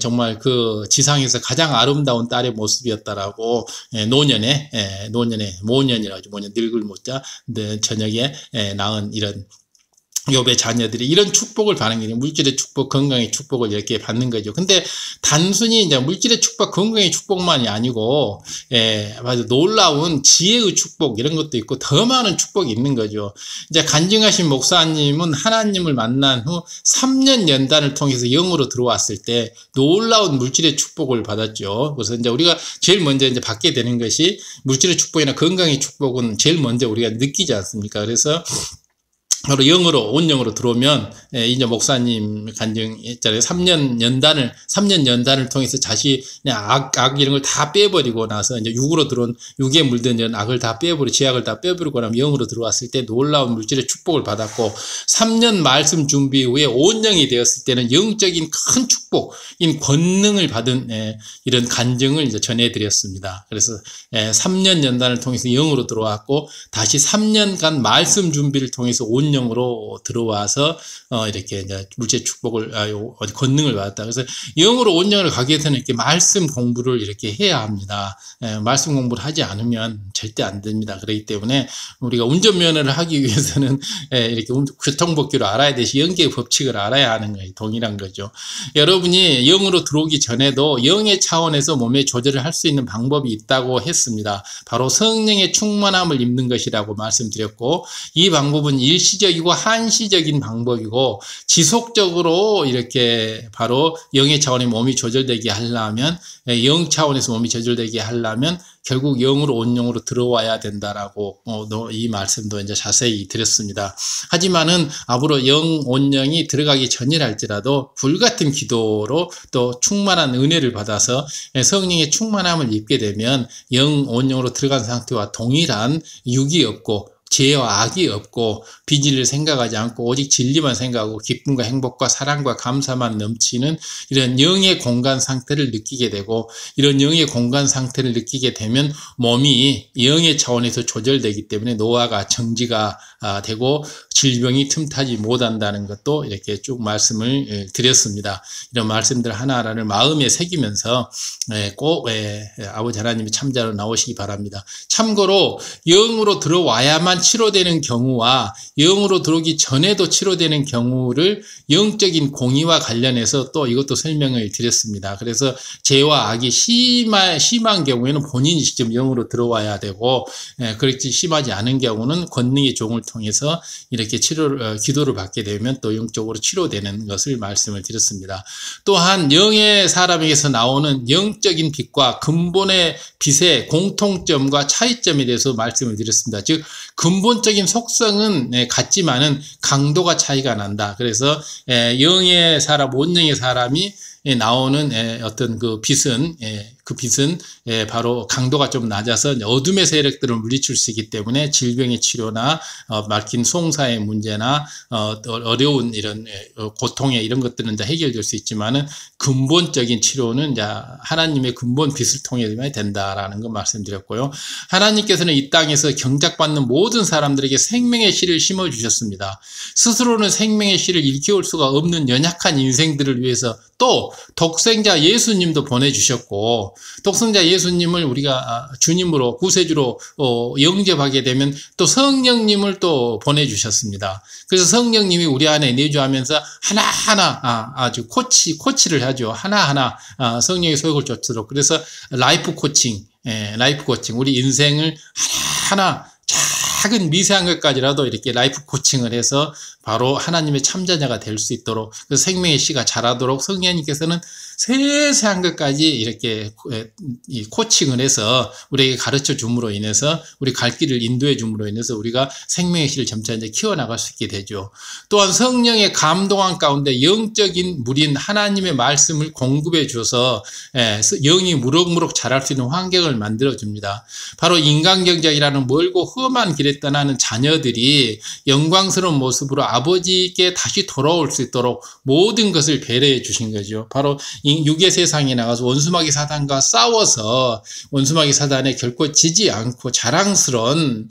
정말 그 지상에서 가장 아름다운 딸의 모습이었다라고 모년이라고 하죠. 모년 늙을 못자 저녁에 낳은 이런 욥의 자녀들이 이런 축복을 받는 게 물질의 축복, 건강의 축복을 이렇게 받는 거죠. 근데 단순히 이제 물질의 축복, 건강의 축복만이 아니고, 맞아, 놀라운 지혜의 축복, 이런 것도 있고, 더 많은 축복이 있는 거죠. 이제 간증하신 목사님은 하나님을 만난 후 3년 연단을 통해서 영으로 들어왔을 때 놀라운 물질의 축복을 받았죠. 그래서 이제 우리가 제일 먼저 이제 받게 되는 것이 물질의 축복이나 건강의 축복은 제일 먼저 우리가 느끼지 않습니까? 그래서 바로 영으로, 온영으로 들어오면, 이제 목사님 간증 있잖아요. 3년 연단을 통해서 자신의 악 이런 걸 다 빼버리고 나서 이제 육에 물든 이런 악을 다 빼버리고, 죄악을 다 빼버리고 나면 영으로 들어왔을 때 놀라운 물질의 축복을 받았고, 3년 말씀 준비 후에 온영이 되었을 때는 영적인 큰 축복인 권능을 받은 이런 간증을 이제 전해드렸습니다. 그래서 3년 연단을 통해서 영으로 들어왔고, 다시 3년간 말씀 준비를 통해서 온영으로 들어와서 이렇게 이제 물질 축복을 권능을 받았다. 그래서 영으로 온영을 가기 위해서는 이렇게 말씀 공부를 이렇게 해야 합니다. 말씀 공부를 하지 않으면 절대 안 됩니다. 그렇기 때문에 우리가 운전면허를 하기 위해서는 이렇게 교통법규를 알아야 되시, 영계의 법칙을 알아야 하는 거예요. 동일한 거죠. 여러분이 영으로 들어오기 전에도 영의 차원에서 몸의 조절을 할 수 있는 방법이 있다고 했습니다. 바로 성령의 충만함을 입는 것이라고 말씀드렸고, 이 방법은 일시적이고 한시적인 방법이고, 지속적으로 이렇게 바로 영의 차원의 몸이 조절되게 하려면, 영 차원에서 몸이 조절되게 하려면 결국 영으로 온영으로 들어와야 된다라고 이 말씀도 이제 자세히 드렸습니다. 하지만은 앞으로 영 온영이 들어가기 전이랄지라도 불같은 기도로 또 충만한 은혜를 받아서 성령의 충만함을 입게 되면 영 온영으로 들어간 상태와 동일한 육이 없고 죄와 악이 없고 비질을 생각하지 않고 오직 진리만 생각하고 기쁨과 행복과 사랑과 감사만 넘치는 이런 영의 공간 상태를 느끼게 되고, 이런 영의 공간 상태를 느끼게 되면 몸이 영의 차원에서 조절되기 때문에 노화가 정지가 되고 질병이 틈타지 못한다는 것도 이렇게 쭉 말씀을 드렸습니다. 이런 말씀들 하나하나를 마음에 새기면서 꼭 아버지 하나님이 참자로 나오시기 바랍니다. 참고로 영으로 들어와야만 또한 치료되는 경우와 영으로 들어오기 전에도 치료되는 경우를 영적인 공의와 관련해서 또 이것도 설명을 드렸습니다. 그래서 죄와 악이 심한 경우에는 본인이 직접 영으로 들어와야 되고, 그렇지 심하지 않은 경우는 권능의 종을 통해서 이렇게 기도를 받게 되면 또 영적으로 치료되는 것을 말씀을 드렸습니다. 또한 영의 사람에게서 나오는 영적인 빛과 근본의 빛의 공통점과 차이점에 대해서 말씀을 드렸습니다. 즉 근본적인 속성은 같지만은 강도가 차이가 난다. 그래서 영의 사람, 원영의 사람이 나오는 어떤 그 빛은 바로 강도가 좀 낮아서 어둠의 세력들을 물리칠 수 있기 때문에 질병의 치료나 막힌 송사의 문제나 어려운 이런 고통의 이런 것들은 다 해결될 수 있지만은 근본적인 치료는 하나님의 근본 빛을 통해야만 된다라는 거 말씀드렸고요. 하나님께서는 이 땅에서 경작받는 모든 사람들에게 생명의 씨를 심어 주셨습니다. 스스로는 생명의 씨를 일깨울 수가 없는 연약한 인생들을 위해서 또 독생자 예수님도 보내주셨고, 독생자 예수님을 우리가 주님으로 구세주로 영접하게 되면 또 성령님을 또 보내주셨습니다. 그래서 성령님이 우리 안에 내주하면서 하나하나 아주 코치를 하죠. 하나하나 성령의 소욕을 쫓도록. 그래서 라이프 코칭, 우리 인생을 하나하나 작은 미세한 것까지라도 이렇게 라이프 코칭을 해서 바로 하나님의 참자녀가 될 수 있도록, 그 생명의 씨가 자라도록 성령님께서는 세세한 것까지 이렇게 코칭을 해서 우리에게 가르쳐 줌으로 인해서 우리 갈 길을 인도해 줌으로 인해서 우리가 생명의 씨를 점차 이제 키워나갈 수 있게 되죠. 또한 성령의 감동한 가운데 영적인 물인 하나님의 말씀을 공급해 줘서 영이 무럭무럭 자랄 수 있는 환경을 만들어 줍니다. 바로 인간경작이라는 멀고 험한 길에 떠나는 자녀들이 영광스러운 모습으로 아버지께 다시 돌아올 수 있도록 모든 것을 배려해 주신 거죠. 바로 육의 세상에 나가서 원수마귀 사단과 싸워서 원수마귀 사단에 결코 지지 않고 자랑스러운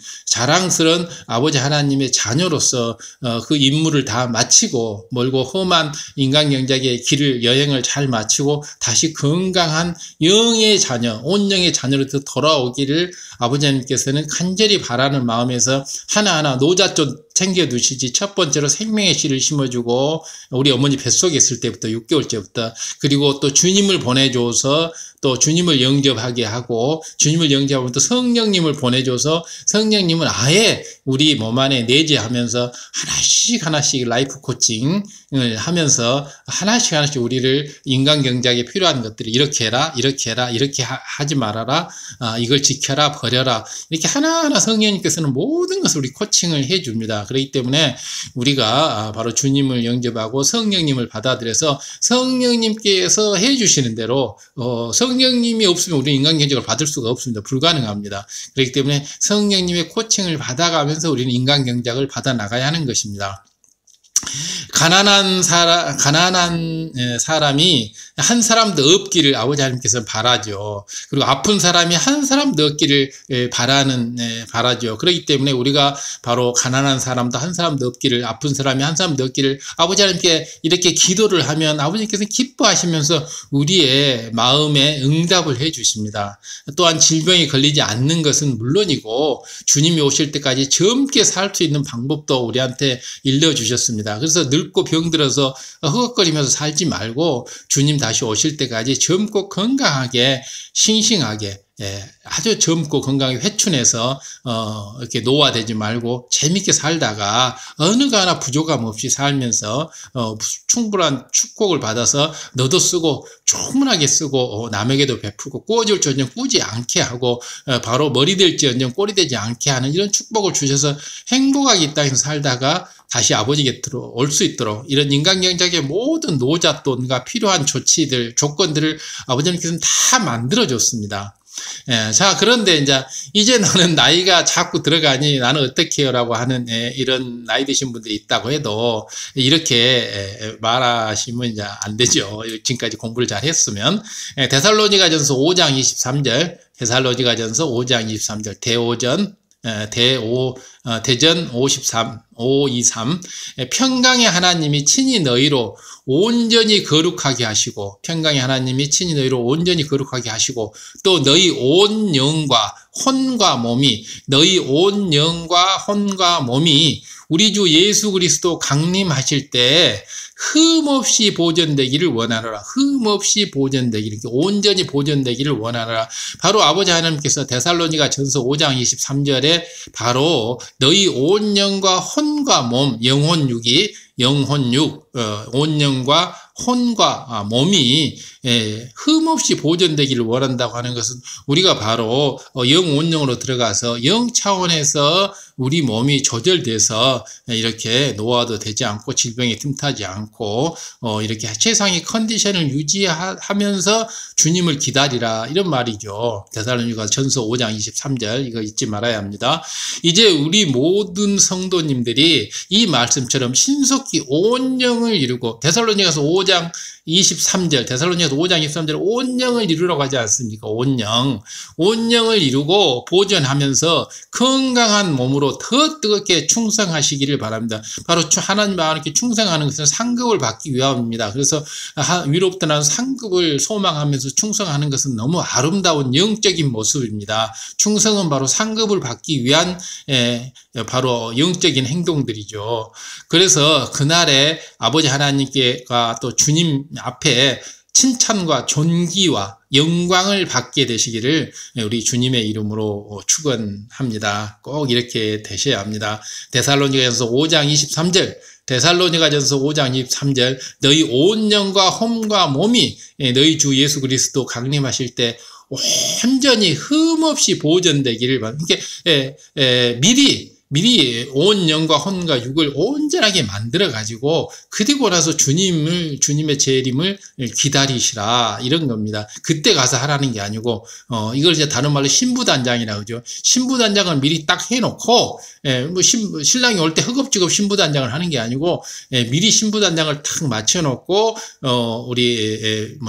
아버지 하나님의 자녀로서 그 임무를 다 마치고 멀고 험한 인간경작의 여행을 잘 마치고 다시 건강한 영의 자녀, 온영의 자녀로서 돌아오기를 아버지 하나님께서는 간절히 바라는 마음에서 하나하나 노자존 챙겨두시지. 첫 번째로 생명의 씨를 심어주고, 우리 어머니 뱃속에 있을 때부터 6개월째부터, 그리고 또 주님을 보내줘서 또 주님을 영접하게 하고, 주님을 영접하면 또 성령님을 보내줘서 성령님은 아예 우리 몸 안에 내재하면서 하나씩 라이프 코칭을 하면서 하나씩 우리를 인간경작에 필요한 것들을 이렇게 해라, 이렇게 하지 말아라, 이걸 지켜라, 버려라, 이렇게 하나하나 성령님께서는 모든 것을 우리 코칭을 해줍니다. 그렇기 때문에 우리가 바로 주님을 영접하고 성령님을 받아들여서 성령님께서 해주시는 대로 성령님이 없으면 우리는 인간경작을 받을 수가 없습니다. 불가능합니다. 그렇기 때문에 성령님의 코칭을 받아가면서 우리는 인간경작을 받아 나가야 하는 것입니다. 가난한 사람이 한 사람도 없기를 아버지 하나님께서 바라죠. 그리고 아픈 사람이 한 사람도 없기를 바라죠. 그렇기 때문에 우리가 바로 가난한 사람도 한 사람도 없기를, 아픈 사람이 한 사람도 없기를 아버지 하나님께 이렇게 기도를 하면 아버지께서는 기뻐하시면서 우리의 마음에 응답을 해 주십니다. 또한 질병에 걸리지 않는 것은 물론이고 주님이 오실 때까지 젊게 살 수 있는 방법도 우리한테 일러주셨습니다. 그래서 늙고 병들어서 허걱거리면서 살지 말고 주님 다시 오실 때까지 젊고 건강하게 싱싱하게 아주 젊고 건강하게 회춘해서 이렇게 노화되지 말고 재밌게 살다가 어느가 하나 부족함 없이 살면서 충분한 축복을 받아서 너도 쓰고 충분하게 쓰고 남에게도 베풀고 꾸어질지언정 꾸지 않게 하고 바로 머리 될지언정 꼬리 되지 않게 하는 이런 축복을 주셔서 행복하게 이 땅에서 살다가 다시 아버지 곁으로 올 수 있도록 이런 인간경작의 모든 노잣돈과 필요한 조건들을 아버지님께서는 다 만들어줬습니다. 자, 그런데 이제 너는 나이가 자꾸 들어가니 나는 어떻게 해요? 라고 하는 이런 나이 드신 분들이 있다고 해도 이렇게 말하시면 안 되죠. 지금까지 공부를 잘 했으면. 데살로니가전서 5장 23절, 데살로니가전서 5장 23절, 대전 523 평강의 하나님이 친히 너희로 온전히 거룩하게 하시고 평강의 하나님이 친히 너희로 온전히 거룩하게 하시고 또 너희 온 영과 혼과 몸이 너희 온 영과 혼과 몸이 우리 주 예수 그리스도 강림하실 때 흠없이 보존되기를 원하노라. 흠없이 보존되기를, 온전히 보존되기를 원하노라. 바로 아버지 하나님께서 데살로니가 전서 5장 23절에 바로 너희 온 영과 혼과 몸, 영혼 육이 온 영과 혼과 몸이 흠없이 보존되기를 원한다고 하는 것은 우리가 바로 영 온영으로 들어가서 영 차원에서 우리 몸이 조절돼서 이렇게 노화도 되지 않고 질병에 틈타지 않고 이렇게 최상의 컨디션을 유지하면서 주님을 기다리라 이런 말이죠. 데살로니가 전서 5장 23절 이거 잊지 말아야 합니다. 이제 우리 모든 성도님들이 이 말씀처럼 신속히 온 영을 이루고 데살로니가서 5장 23절 데살로니가서 5장 23절 온 영을 이루라고 하지 않습니까? 온 영을 이루고 보존하면서 건강한 몸으로 더 뜨겁게 충성하시기를 바랍니다. 바로 하나님 하나님께 충성하는 것은 상급을 받기 위함입니다. 그래서 위로부터 나는 상급을 소망하면서 충성하는 것은 너무 아름다운 영적인 모습입니다. 충성은 바로 상급을 받기 위한 바로 영적인 행동들이죠. 그래서 그날에 아버지 하나님께가 또 주님 앞에 칭찬과 존귀와 영광을 받게 되시기를 우리 주님의 이름으로 축원합니다. 꼭 이렇게 되셔야 합니다. 데살로니가전서 5장 23절 데살로니가전서 5장 23절 너희 온 영과 혼과 몸이 너희 주 예수 그리스도 강림하실 때 온전히 흠없이 보존되기를 미리 온 영과 혼과 육을 온전하게 만들어 가지고 그리고 나서 주님의 재림을 기다리시라 이런 겁니다. 그때 가서 하라는 게 아니고 이걸 이제 다른 말로 신부단장이라고 그러죠. 신부단장을 미리 딱 해놓고 신랑이 올 때 허겁지겁 신부단장을 하는 게 아니고 미리 신부단장을 딱 맞춰놓고 우리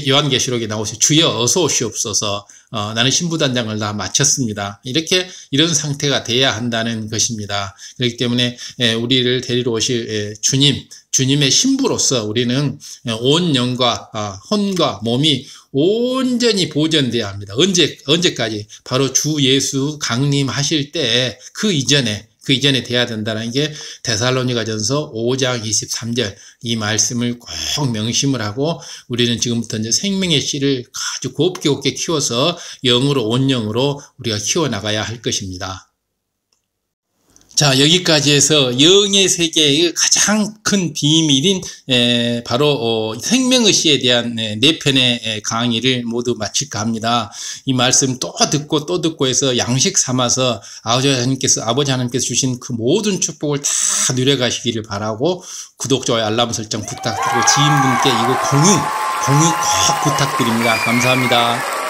요한계시록에 나오세요. 주여 어서 오시옵소서. 나는 신부단장을 다 마쳤습니다. 이런 상태가 돼야 한다는 것입니다. 그렇기 때문에 우리를 데리러 오실 주님의 신부로서 우리는 온 영과 혼과 몸이 온전히 보존돼야 합니다. 언제까지? 바로 주 예수 강림하실 때 그 이전에 돼야 된다는 게 데살로니가전서 5장 23절 이 말씀을 꼭 명심을 하고 우리는 지금부터 이제 생명의 씨를 아주 곱게 키워서 영으로 온 영으로 우리가 키워나가야 할 것입니다. 자, 여기까지 해서 영의 세계의 가장 큰 비밀인 바로 생명의 씨에 대한 4편의 강의를 모두 마칠까 합니다. 이 말씀 또 듣고 해서 양식 삼아서 아버지 하나님께서 주신 그 모든 축복을 다 누려가시기를 바라고 구독, 좋아요, 알람 설정 부탁드리고 지인분께 이거 공유 꼭 부탁드립니다. 감사합니다.